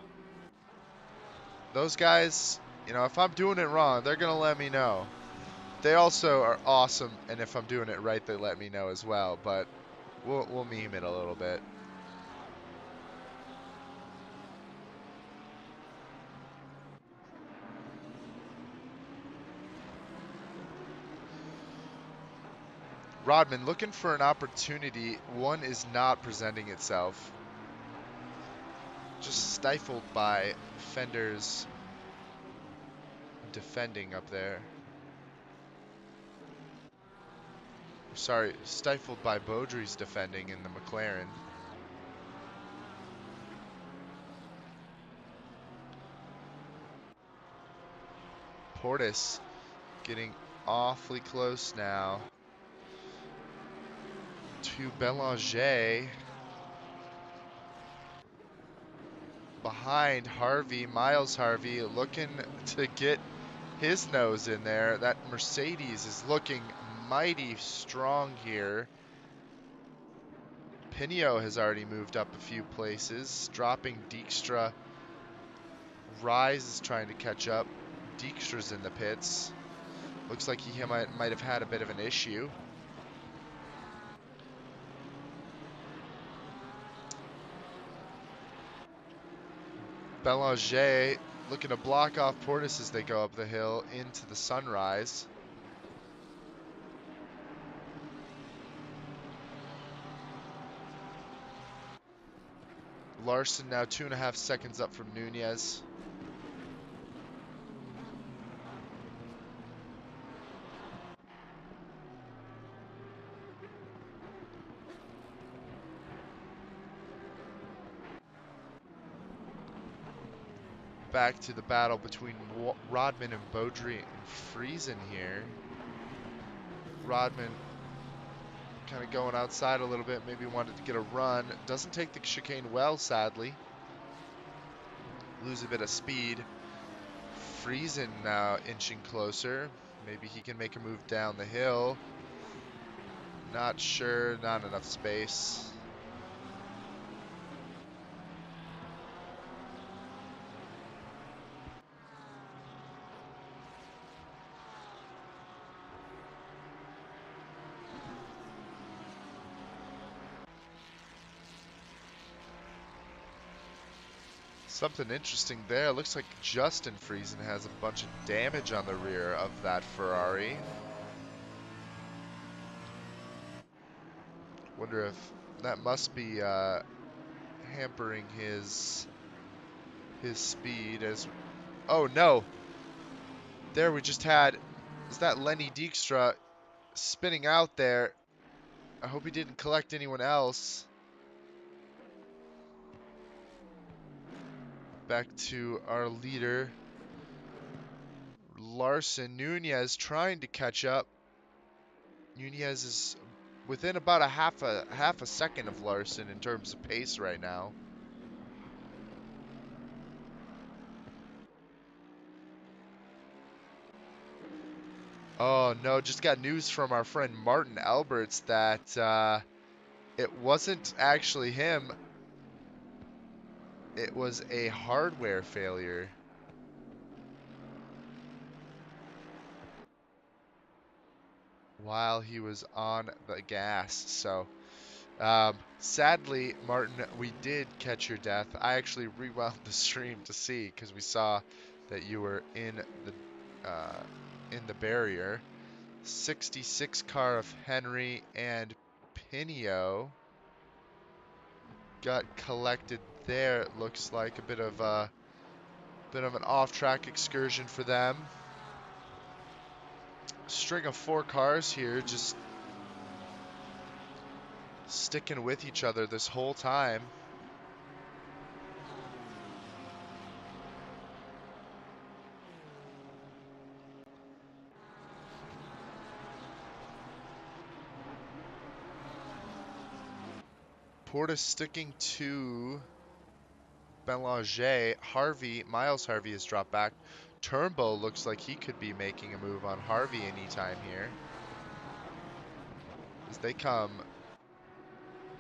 those guys, you know, if I'm doing it wrong, they're gonna let me know. They also are awesome, and if I'm doing it right, they let me know as well. But we'll meme it a little bit. Rodman looking for an opportunity. One is not presenting itself. Just stifled by Fender's defending up there. Sorry, stifled by Beaudry's defending in the McLaren. Portis getting awfully close now to Belanger. Behind Harvey, Miles Harvey looking to get his nose in there. That Mercedes is looking mighty strong here. Pinio has already moved up a few places, dropping Dijkstra. Rise is trying to catch up. Dijkstra's in the pits. Looks like he might have had a bit of an issue. Belanger looking to block off Portis as they go up the hill into the sunrise. Larson now 2.5 seconds up from Nunez. Back to the battle between Rodman and Beaudry and Friesen here. Rodman kind of going outside a little bit. Maybe wanted to get a run. Doesn't take the chicane well, sadly. Lose a bit of speed. Friesen now inching closer. Maybe he can make a move down the hill. Not sure. Not enough space. Something interesting there. Looks like Justin Friesen has a bunch of damage on the rear of that Ferrari. Wonder if that must be hampering his speed as... Oh no! There we just had... Is that Lenny Dijkstra spinning out there? I hope he didn't collect anyone else. Back to our leader, Larson. Nunez trying to catch up. Nunez is within about a half a second of Larson in terms of pace right now. Oh no, just got news from our friend Martin Alberts that it wasn't actually him. It was a hardware failure. While he was on the gas. So sadly, Martin, we did catch your death. I actually rewound the stream to see because we saw that you were in the barrier. 66 car of Henry and Pinio got collected there. It looks like a bit of an off-track excursion for them. String of 4 cars here, just sticking with each other this whole time. Portis sticking to Belanger. Miles Harvey has dropped back. Turnbull looks like he could be making a move on Harvey anytime here. As they come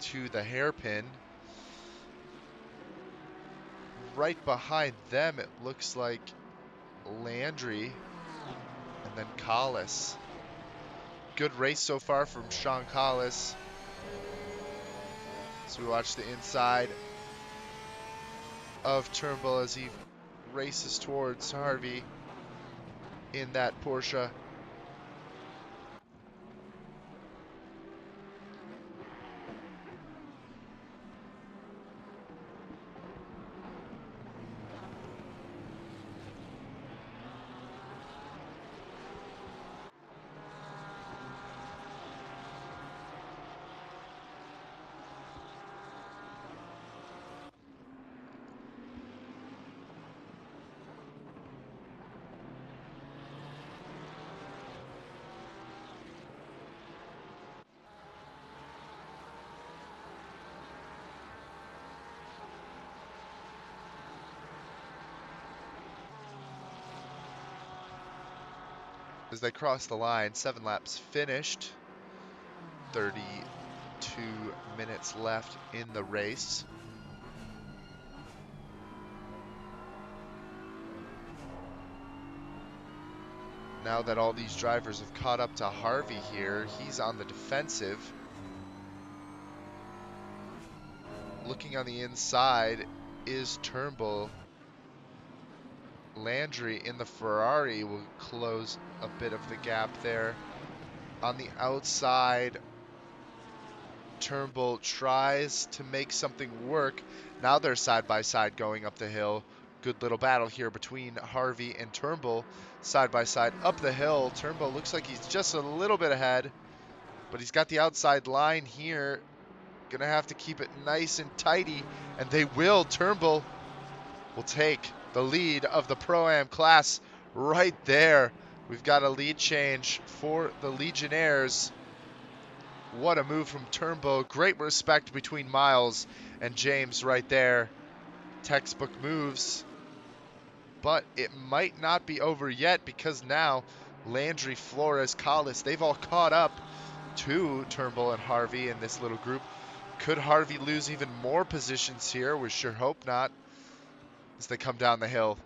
to the hairpin. Right behind them, it looks like Landry and then Collis. Good race so far from Sean Collis. So we watch the inside of Turnbull as he races towards Harvey in that Porsche. As they cross the line, 7 laps finished. 32 minutes left in the race. Now that all these drivers have caught up to Harvey here, he's on the defensive. Looking on the inside is Turnbull. Landry in the Ferrari will close a bit of the gap there. On the outside, Turnbull tries to make something work. Now they're side by side going up the hill. Good little battle here between Harvey and Turnbull. Side by side up the hill. Turnbull looks like he's just a little bit ahead, but he's got the outside line here. Gonna have to keep it nice and tidy, and they will. Turnbull will take the lead of the Pro-Am class right there. We've got a lead change for the Legionnaires. What a move from Turnbull. Great respect between Miles and James right there. Textbook moves. But it might not be over yet because now Landry, Flores, Collis, they've all caught up to Turnbull and Harvey in this little group. Could Harvey lose even more positions here? We sure hope not as they come down the hill.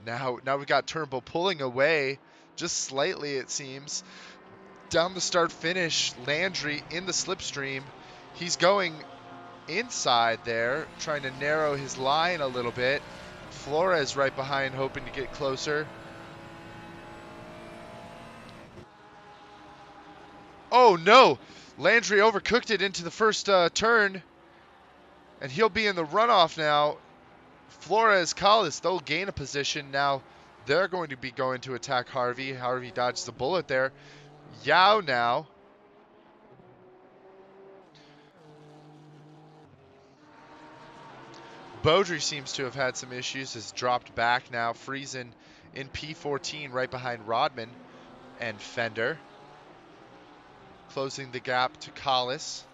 Now we got Turnbull pulling away just slightly, it seems. Down the start finish, Landry in the slipstream. He's going inside there, trying to narrow his line a little bit. Flores right behind, hoping to get closer. Oh no! Landry overcooked it into the first turn, and he'll be in the runoff now. Flores, Collis, they'll gain a position. Now they're going to be going to attack Harvey. Harvey dodges the bullet there. Yao now. Beaudry seems to have had some issues, has dropped back now. Friesen in P14 right behind Rodman and Fender. Closing the gap to Collis.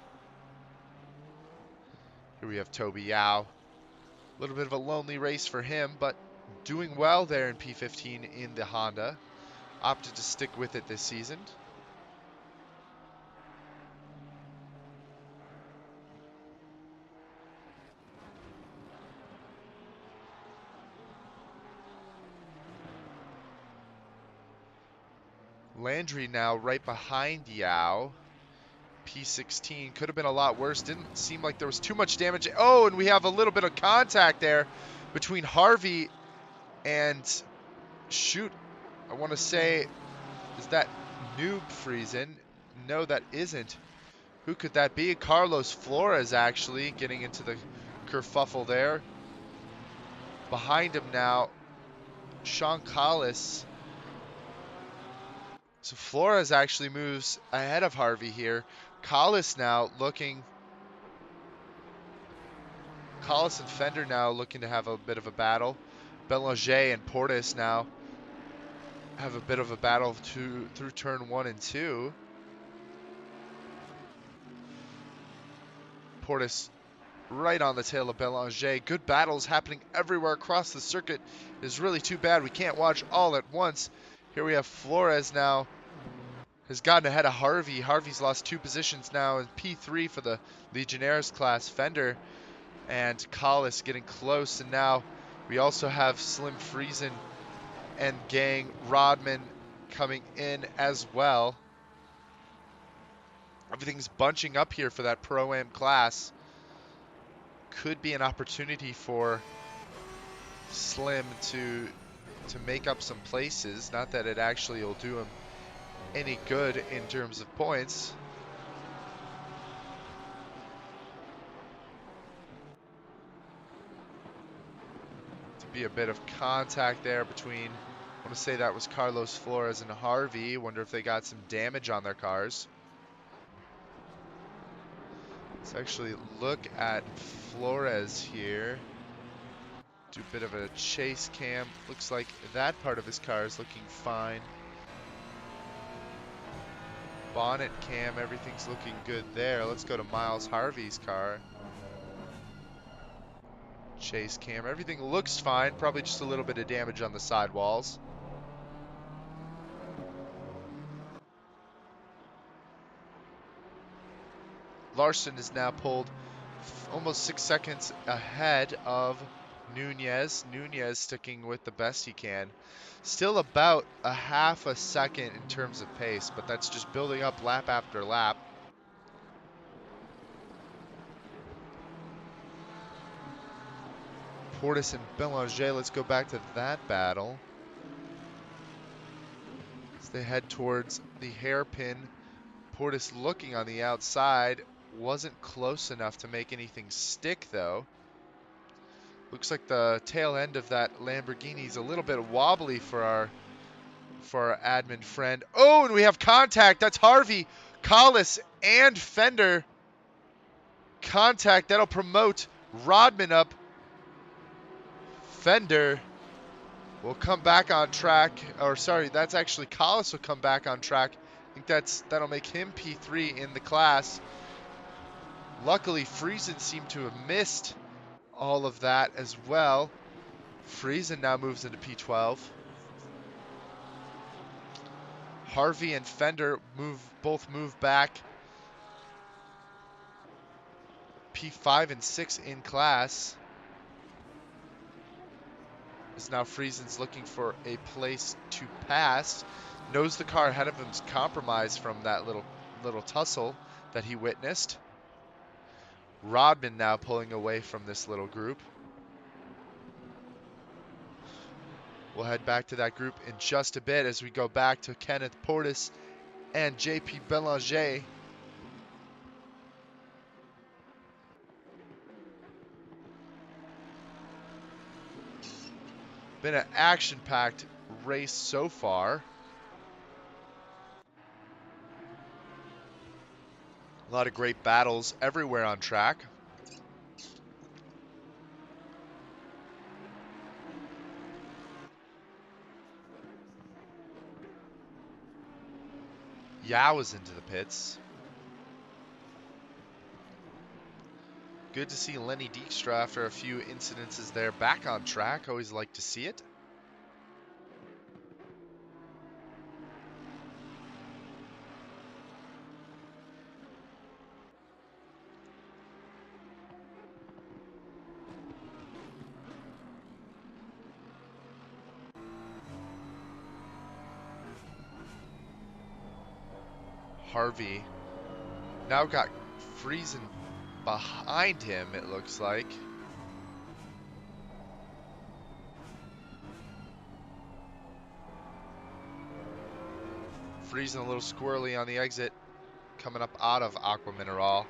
Here we have Toby Yao. A little bit of a lonely race for him, but doing well there in P15 in the Honda. Opted to stick with it this season. Landry now right behind Yao. P16 could have been a lot worse. Didn't seem like there was too much damage. Oh, and we have a little bit of contact there between Harvey and, shoot, I want to say, is that Noob Friesen? No, that isn't. Who could that be? Carlos Flores, actually, getting into the kerfuffle there. Behind him now, Sean Collis. So Flores actually moves ahead of Harvey here. Collis now looking. Collis and Fender now looking to have a bit of a battle. Belanger and Portis now have a bit of a battle through turn 1 and 2. Portis right on the tail of Belanger. Good battles happening everywhere across the circuit. It is really too bad we can't watch all at once. Here we have Flores now. Has gotten ahead of Harvey. Harvey's lost 2 positions now in P3 for the Legionnaires class. Fender and Collis getting close. And now we also have Slim Friesen and gang Rodman coming in as well. Everything's bunching up here for that Pro-Am class. Could be an opportunity for Slim to make up some places. Not that it actually will do him any good in terms of points. To be a bit of contact there between, I want to say that was Carlos Flores and Harvey. Wonder if they got some damage on their cars. Let's actually look at Flores here. Do a bit of a chase cam. Looks like that part of his car is looking fine. Bonnet cam, everything's looking good there. Let's go to Miles Harvey's car. Chase cam, everything looks fine. Probably just a little bit of damage on the sidewalls. Larson is now pulled almost 6 seconds ahead of Nunez. Nunez sticking with the best he can. Still about a half a second in terms of pace, but that's just building up lap after lap. Portis and Belanger, let's go back to that battle. As they head towards the hairpin. Portis looking on the outside. Wasn't close enough to make anything stick, though. Looks like the tail end of that Lamborghini is a little bit wobbly for our admin friend. Oh, and we have contact. That's Harvey, Collis, and Fender. Contact. That'll promote Rodman up. Fender will come back on track. Or sorry, that's actually Collis will come back on track. I think that'll make him P3 in the class. Luckily, Friesen seemed to have missed all of that as well. Friesen now moves into P12. Harvey and Fender both move back. P5 and 6 in class. As now Friesen's looking for a place to pass. Knows the car ahead of him's compromised from that little tussle that he witnessed. Rodman now pulling away from this little group. We'll head back to that group in just a bit as we go back to Kenneth Portis and JP Belanger. Been an action-packed race so far. A lot of great battles everywhere on track. Yao is into the pits. Good to see Lenny Dijkstra after a few incidences there back on track. Always like to see it. Harvey now got Friesen behind him, it looks like. Friesen a little squirrely on the exit, coming up out of Aqua Mineral.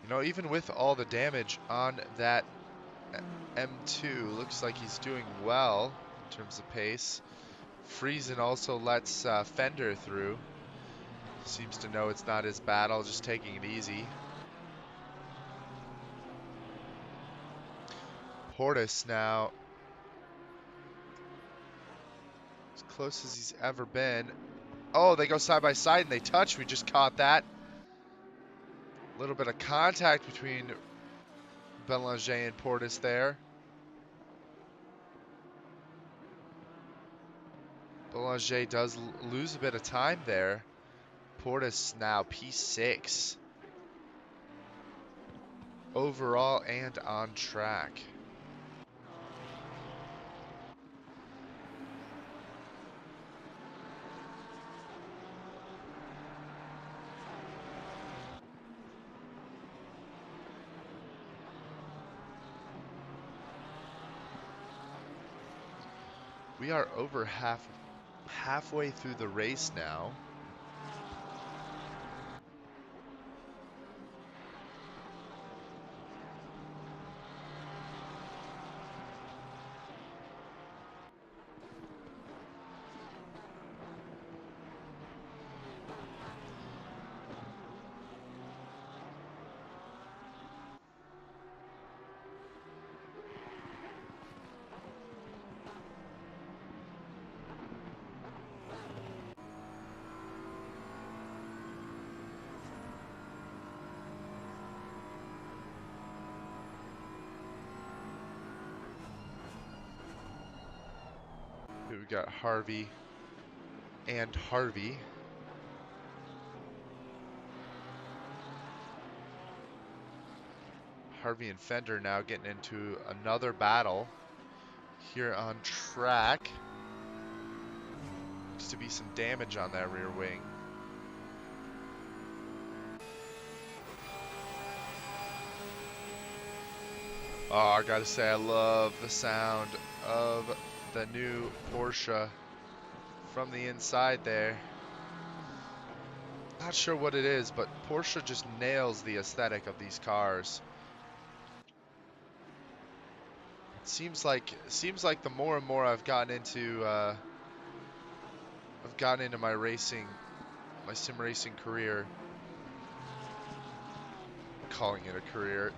You know, even with all the damage on that M2, looks like he's doing well in terms of pace. Friesen also lets Fender through. Seems to know it's not his battle, just taking it easy. Portis now as close as he's ever been. Oh, they go side by side and they touch. We just caught that. A little bit of contact between Belanger and Portis there. Belanger does lose a bit of time there. Portis now P6. Overall and on track. We are over halfway through the race now. Here we got Harvey and Harvey. Harvey and Fender now getting into another battle here on track. Looks to be some damage on that rear wing. Oh, I gotta say, I love the sound of the new Porsche from the inside there. Not sure what it is, but Porsche just nails the aesthetic of these cars. Seems like the more and more I've gotten into my racing my sim racing career, calling it a career,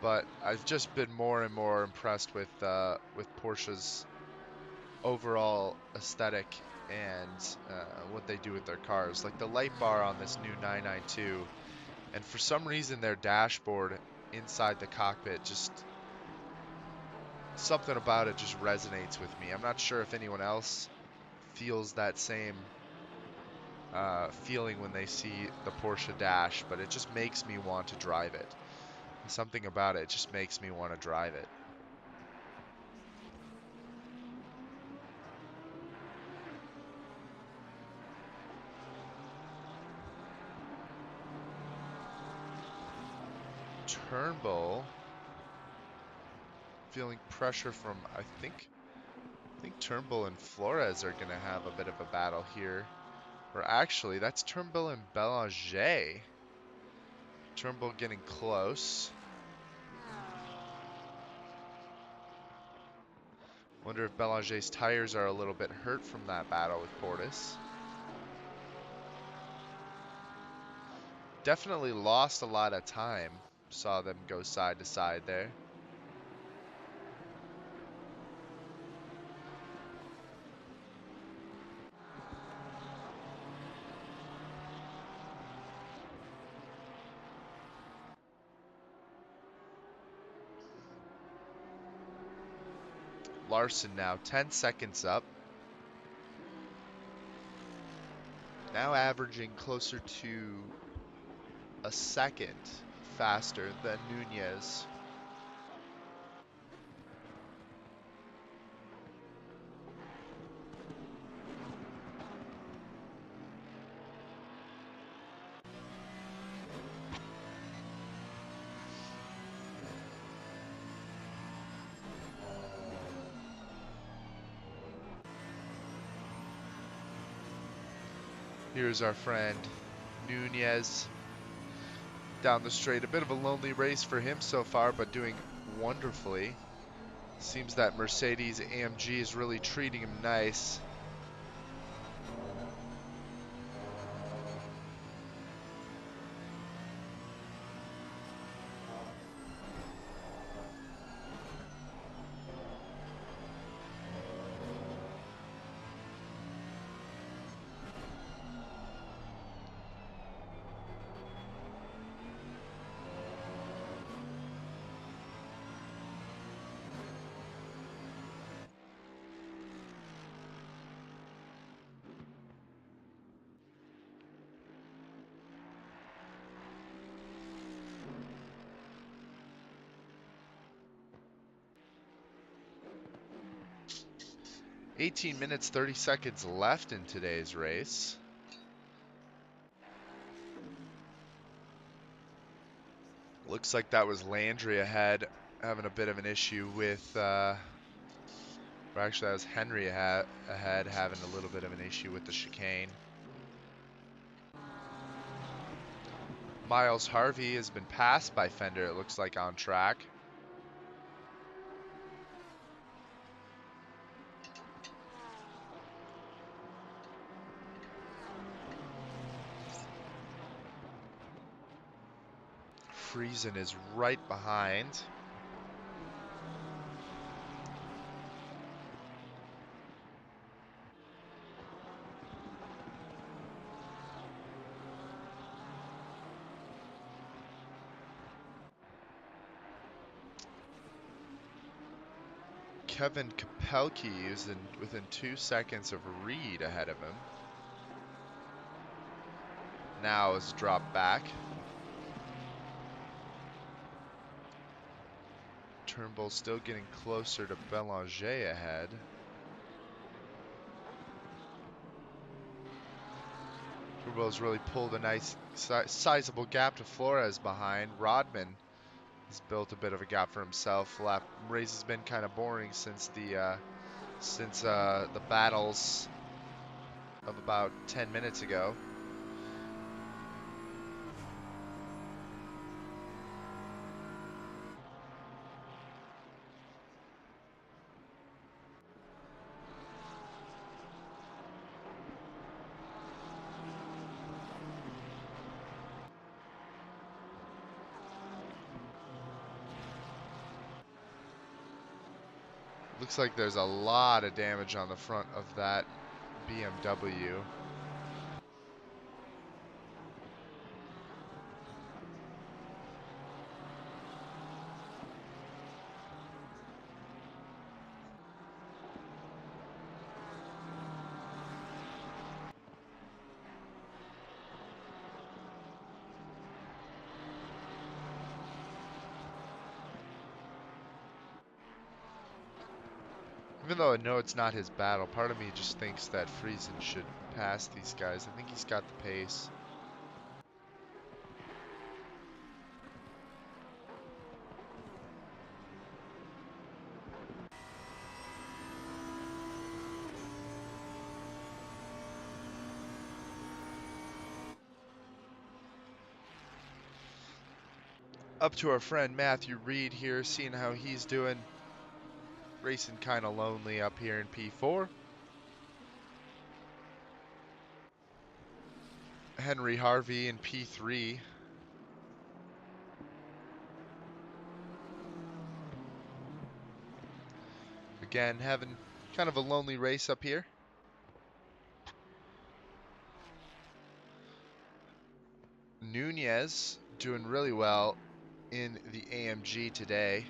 but I've just been more and more impressed with Porsche's overall aesthetic and what they do with their cars. Like the light bar on this new 992, and for some reason their dashboard inside the cockpit, just something about it just resonates with me. I'm not sure if anyone else feels that same feeling when they see the Porsche dash, but it just makes me want to drive it. Something about it just makes me want to drive it. Turnbull feeling pressure from, I think Turnbull and Flores are going to have a bit of a battle here. Or actually, that's Turnbull and Belanger. Turnbull getting close. Wonder if Belanger's tires are a little bit hurt from that battle with Portis. Definitely lost a lot of time. Saw them go side to side there. Larson now 10 seconds up. Now averaging closer to a second faster than Nunez. Here's our friend Nunez down the straight. A bit of a lonely race for him so far, but doing wonderfully. Seems that Mercedes AMG is really treating him nice. $18 minutes, 30 seconds left in today's race. Looks like that was Landry ahead, having a bit of an issue with, or actually that was Henry ahead, having a little bit of an issue with the chicane. Miles Harvey has been passed by Fender, it looks like, on track. Friesen is right behind. Kevin Kapelke is within 2 seconds of Reed ahead of him. Now is dropped back. Turnbull still getting closer to Belanger ahead. Turnbull's really pulled a nice sizable gap to Flores behind. Rodman has built a bit of a gap for himself. Lap race has been kind of boring since the battles of about 10 minutes ago. Looks like there's a lot of damage on the front of that BMW. Even though I know it's not his battle, part of me just thinks that Friesen should pass these guys. I think he's got the pace. Up to our friend Matthew Reed here, seeing how he's doing. Racing kind of lonely up here in P4. Henry Harvey in P3. Again, having kind of a lonely race up here. Nunez doing really well in the AMG today.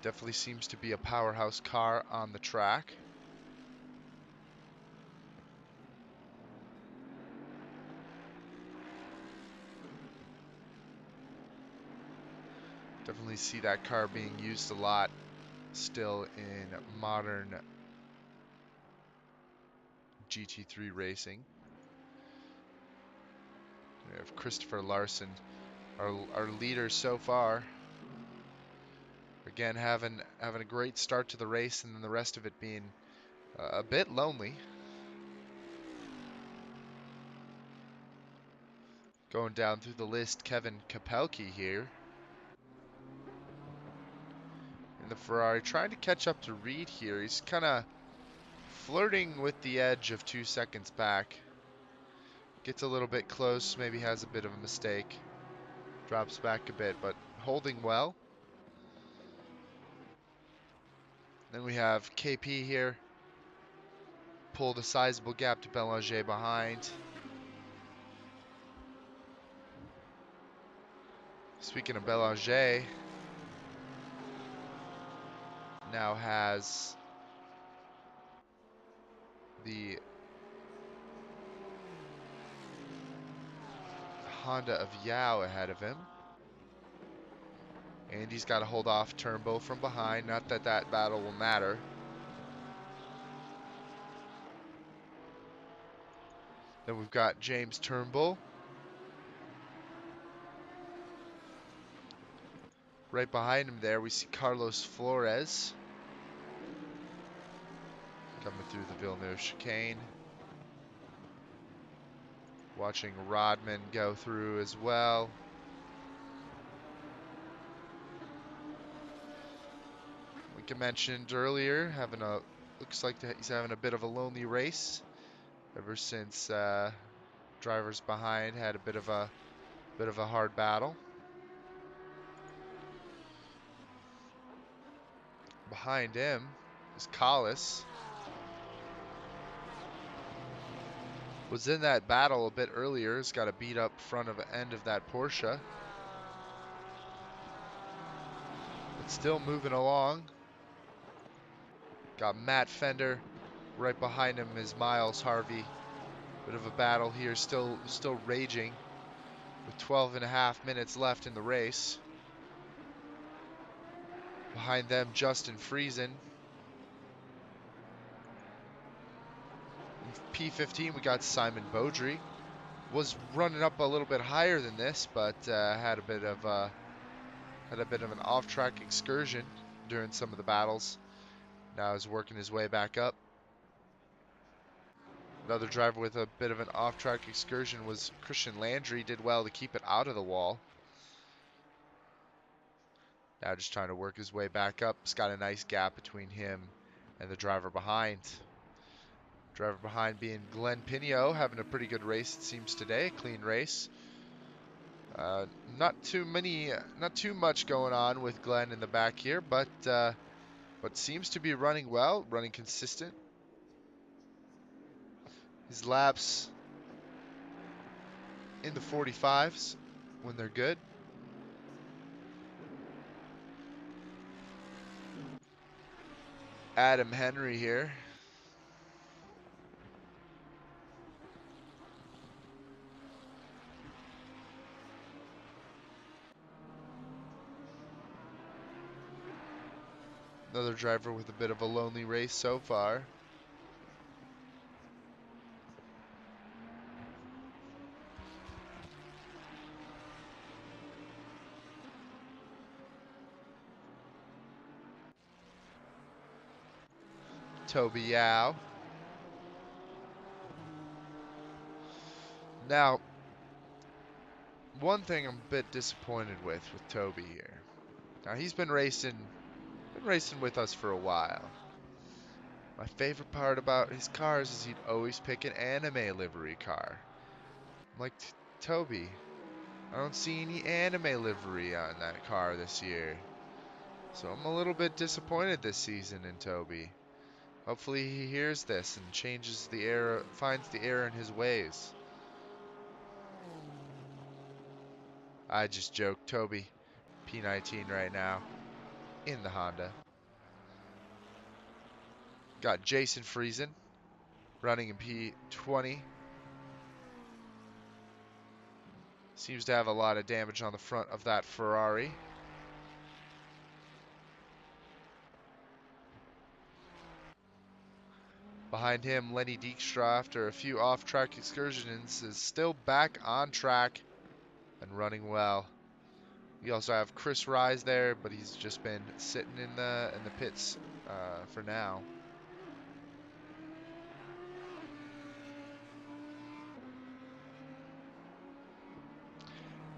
Definitely seems to be a powerhouse car on the track. Definitely see that car being used a lot still in modern GT3 racing. We have Christopher Larson, our leader so far. Again, having a great start to the race, and then the rest of it being a bit lonely. Going down through the list, Kevin Kapelke here in the Ferrari, trying to catch up to Reed here. He's kind of flirting with the edge of 2 seconds back. Gets a little bit close, maybe has a bit of a mistake. Drops back a bit, but holding well. Then we have KP here. Pulled a sizable gap to Belanger behind. Speaking of Belanger, now has the Honda of Yao ahead of him. And he's got to hold off Turnbull from behind. Not that that battle will matter. Then we've got James Turnbull. Right behind him there, we see Carlos Flores coming through the Villeneuve chicane. Watching Rodman go through as well. Like I mentioned earlier, looks like he's having a bit of a lonely race ever since drivers behind had a bit of a hard battle. Behind him is Collis. Was in that battle a bit earlier. He's got a beat up front of the end of that Porsche. But still moving along. Got Matt Fender. Right behind him is Miles Harvey. Bit of a battle here, still raging with 12.5 minutes left in the race. Behind them, Justin Friesen. In P15, we got Simon Beaudry. Was running up a little bit higher than this, but had a bit of an off-track excursion during some of the battles. Now he's working his way back up. Another driver with a bit of an off-track excursion was Christian Landry. Did well to keep it out of the wall. Now just trying to work his way back up. He's got a nice gap between him and the driver behind. Driver behind being Glenn Pinio, having a pretty good race it seems today. Clean race. Not too much going on with Glenn in the back here, but but seems to be running well, running consistent. His laps in the 45s when they're good. Adam Henry here. Another driver with a bit of a lonely race so far. Toby Yao. Now, one thing I'm a bit disappointed with Toby here. Now he's been racing with us for a while. My favorite part about his cars is he'd always pick an anime livery car. I'm like, Toby, I don't see any anime livery on that car this year. So I'm a little bit disappointed this season in Toby. Hopefully he hears this and changes the error, finds the error in his ways. I just joked, Toby. P19 right now in the Honda. Got Jason Friesen running in P20. Seems to have a lot of damage on the front of that Ferrari. Behind him, Lenny Dijkstra, after a few off-track excursions, is still back on track and running well. You also have Chris Rise there, but he's just been sitting in the pits for now.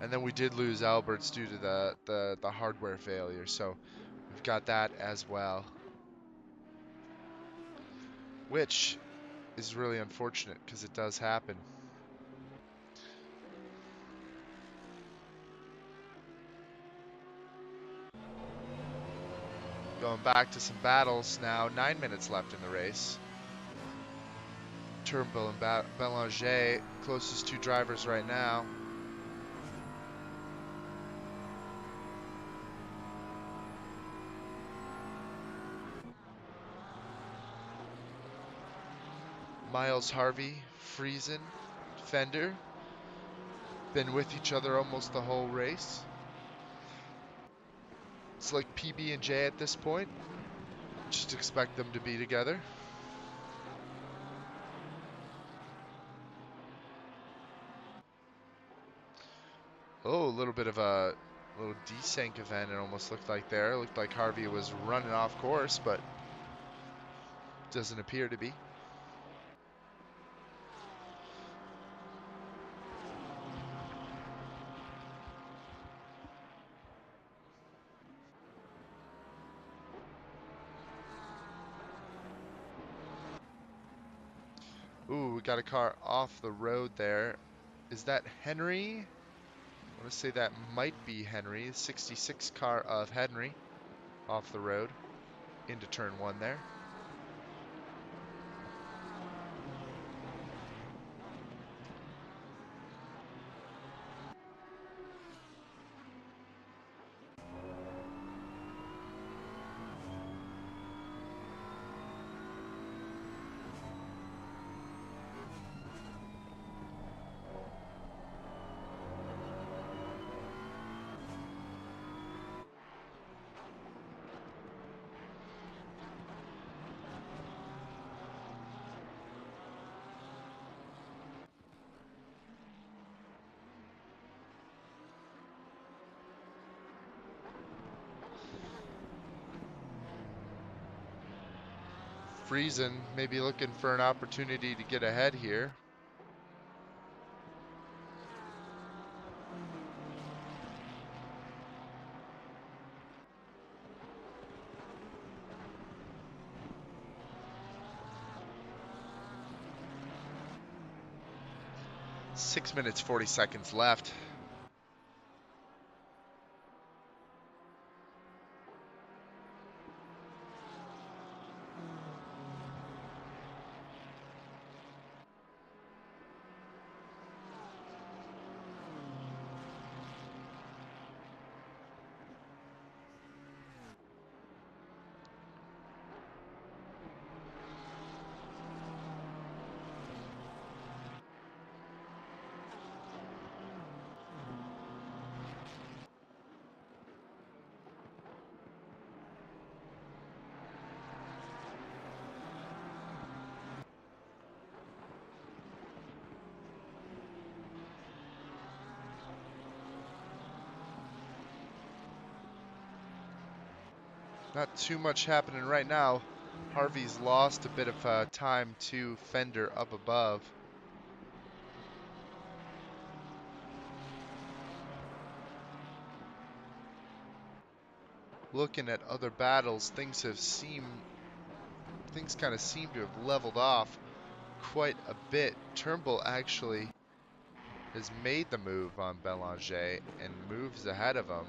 And then we did lose Alberts due to the hardware failure, so we've got that as well, which is really unfortunate because it does happen. Going back to some battles now, 9 minutes left in the race. Turnbull and Belanger, closest two drivers right now. Miles Harvey, Friesen, Fender, been with each other almost the whole race. It's like PB and J at this point. Just expect them to be together. Oh, a little bit of a little desync event, it almost looked like there. It looked like Harvey was running off course, but doesn't appear to be. Ooh, we got a car off the road there. Is that Henry? I want to say that might be Henry. 66 car of Henry off the road into turn one there. Friesen maybe looking for an opportunity to get ahead here. Six minutes, 40 seconds left. Not too much happening right now. Harvey's lost a bit of time to Fender up above. Looking at other battles, things kind of seem to have leveled off quite a bit. Turnbull actually has made the move on Belanger and moves ahead of him.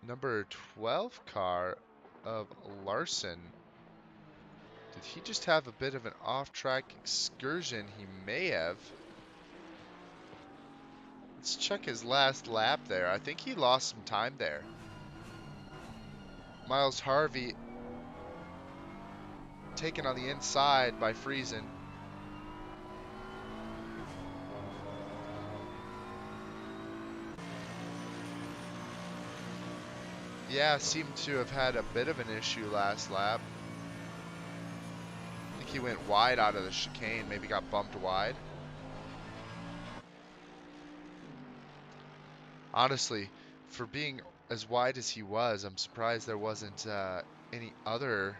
Number 12 car of Larson. Did he just have a bit of an off-track excursion? He may have. Let's check his last lap there. I think he lost some time there. Miles Harvey taken on the inside by Friesen. Yeah, seemed to have had a bit of an issue last lap. I think he went wide out of the chicane, maybe got bumped wide. Honestly, for being as wide as he was, I'm surprised there wasn't any other,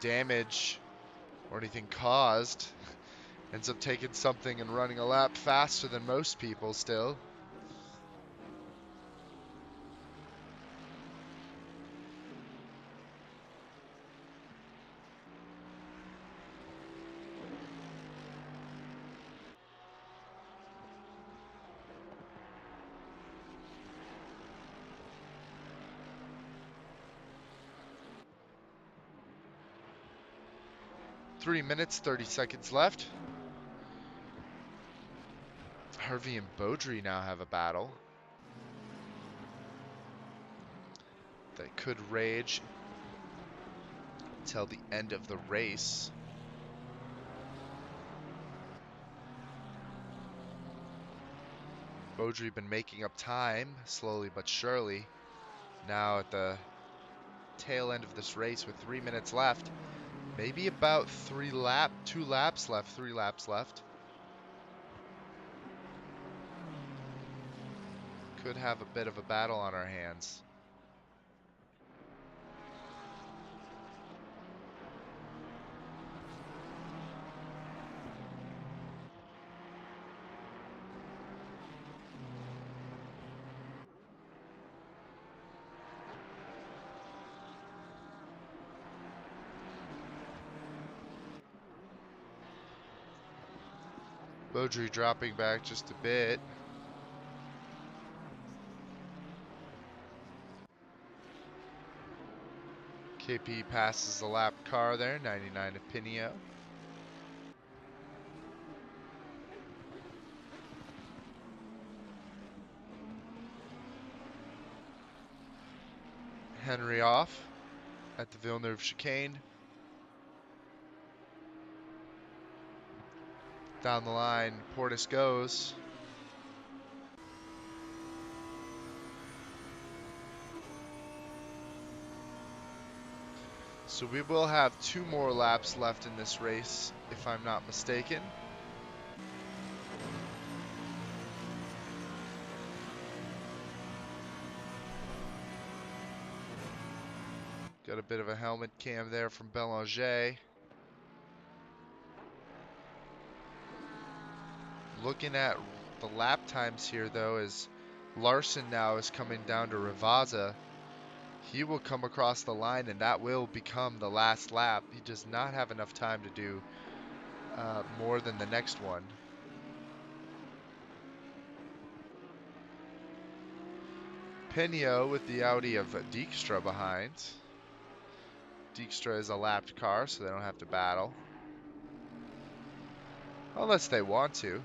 damage or anything caused. Ends up taking something and running a lap faster than most people still. Three minutes, 30 seconds left. Harvey and Beaudry now have a battle that could rage till the end of the race. Beaudry been making up time, slowly but surely. Now at the tail end of this race with 3 minutes left. Maybe about 3 laps left. Could have a bit of a battle on our hands. Beaudry dropping back just a bit. KP passes the lap car there, 99 of Pinio. Henry off at the Villeneuve chicane. Down the line, Portis goes. So we will have 2 more laps left in this race, if I'm not mistaken. Got a bit of a helmet cam there from Belanger. Looking at the lap times here, though, as Larson now is coming down to Rivazza. He will come across the line, and that will become the last lap. He does not have enough time to do more than the next one. Pinio with the Audi of Dijkstra behind. Dijkstra is a lapped car, so they don't have to battle. Unless they want to.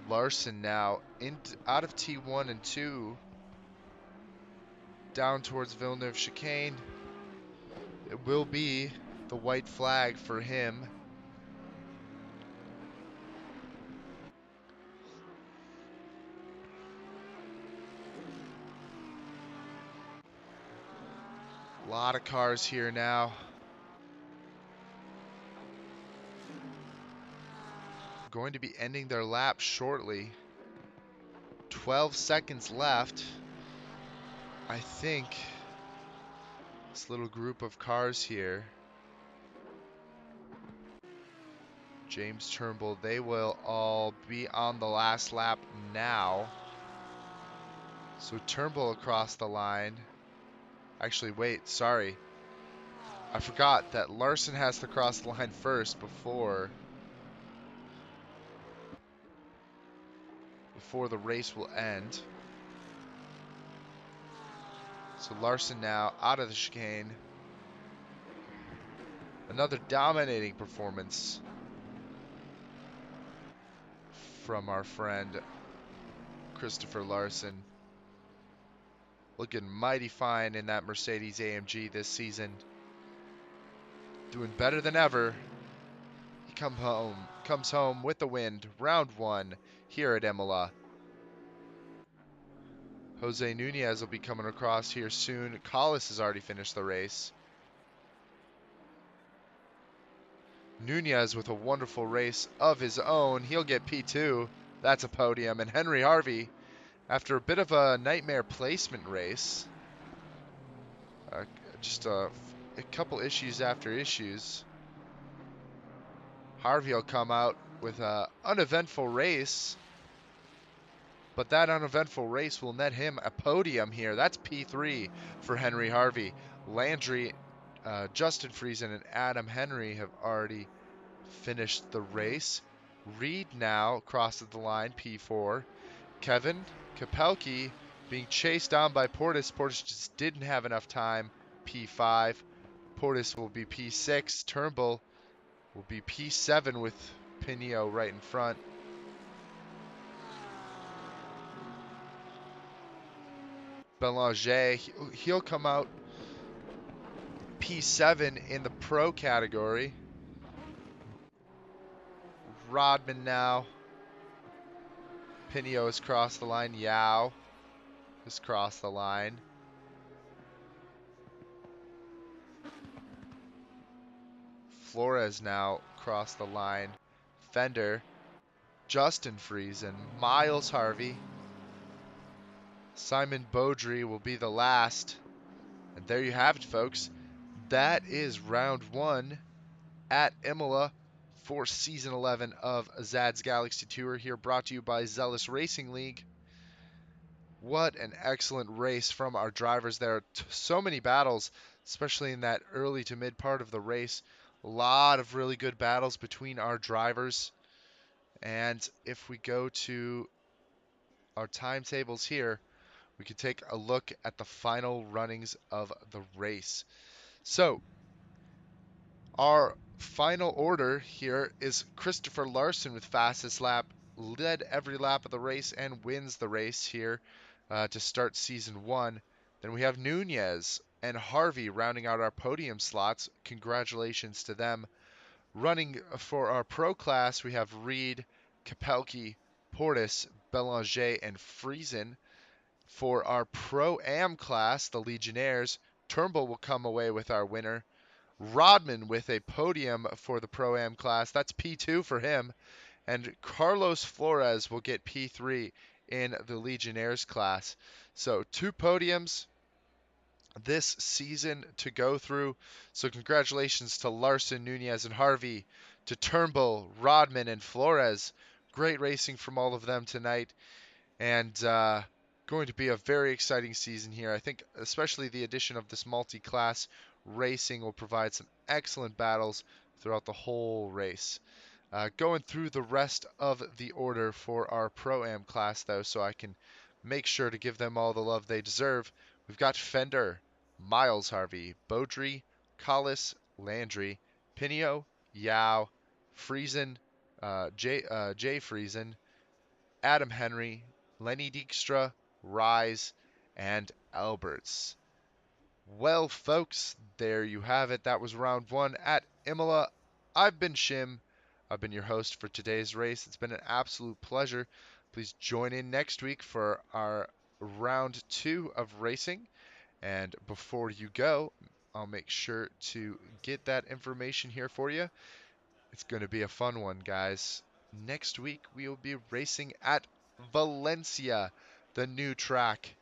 Larson now out of T1 and 2, down towards Villeneuve chicane. It will be the white flag for him. A lot of cars here now. Going to be ending their lap shortly. 12 seconds left. I think this little group of cars here, James Turnbull, they will all be on the last lap now. So Turnbull across the line. Actually, wait, sorry. I forgot that Larson has to cross the line first before the race will end. So Larson now out of the chicane. Another dominating performance from our friend Christopher Larson. Looking mighty fine in that Mercedes AMG this season. Doing better than ever. He comes home with the win. Round 1 here at Imola. Jose Nunez will be coming across here soon. Collis has already finished the race. Nunez with a wonderful race of his own. He'll get P2. That's a podium. And Henry Harvey, after a bit of a nightmare placement race, just a couple issues after issues, Harvey will come out with an uneventful race. But that uneventful race will net him a podium here. That's P3 for Henry Harvey. Landry, Justin Friesen, and Adam Henry have already finished the race. Reed now crosses the line, P4. Kevin Kapelke being chased down by Portis. Portis just didn't have enough time, P5. Portis will be P6. Turnbull will be P7 with Pinio right in front. Belanger, he'll come out P7 in the pro category. Rodman now. Pinio has crossed the line. Yao has crossed the line. Flores now crossed the line. Fender. Justin Friesen. Miles Harvey. Simon Beaudry will be the last. And there you have it, folks. That is round 1 at Imola for Season 11 of Zad's Galaxy Tour, here brought to you by Zealous Racing League. What an excellent race from our drivers there. So many battles, especially in that early to mid part of the race. A lot of really good battles between our drivers. And if we go to our timetables here, we can take a look at the final runnings of the race. So, our final order here is Christopher Larson with fastest lap, led every lap of the race and wins the race here to start season 1. Then we have Nunez and Harvey rounding out our podium slots. Congratulations to them. Running for our pro class, we have Reed, Kapelke, Portis, Belanger, and Friesen. For our pro-am class, the Legionnaires, Turnbull will come away with our winner. Rodman with a podium for the Pro-Am class. That's P2 for him. And Carlos Flores will get P3 in the Legionnaires class. So 2 podiums this season to go through. So congratulations to Larson, Nunez, and Harvey, to Turnbull, Rodman, and Flores. Great racing from all of them tonight. And going to be a very exciting season here. I think especially the addition of this multi-class racing will provide some excellent battles throughout the whole race. Going through the rest of the order for our Pro-Am class, though, so I can make sure to give them all the love they deserve. We've got Fender, Miles Harvey, Beaudry, Collis, Landry, Pinio, Yao, Friesen, Jay Friesen, Adam Henry, Lenny Dijkstra, Rise, and Alberts. Well, folks, there you have it. That was round one at Imola. I've been Shim. I've been your host for today's race. It's been an absolute pleasure. Please join in next week for our round two of racing. And before you go, I'll make sure to get that information here for you. It's going to be a fun one, guys. Next week, we will be racing at Valencia, the new track.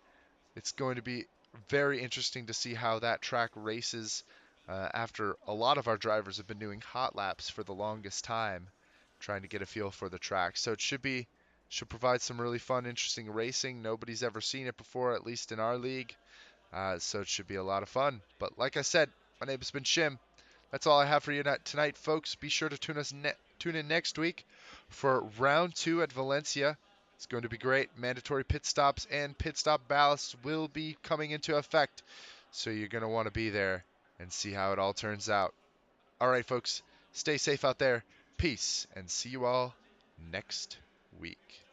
It's going to be very interesting to see how that track races after a lot of our drivers have been doing hot laps for the longest time, trying to get a feel for the track. So it should provide some really fun, interesting racing. Nobody's ever seen it before, at least in our league. So it should be a lot of fun. But like I said, my name has been Shim. That's all I have for you tonight, folks. Be sure to tune in next week for round two at Valencia. It's going to be great. Mandatory pit stops and pit stop ballasts will be coming into effect. So you're going to want to be there and see how it all turns out. All right, folks. Stay safe out there. Peace, and see you all next week.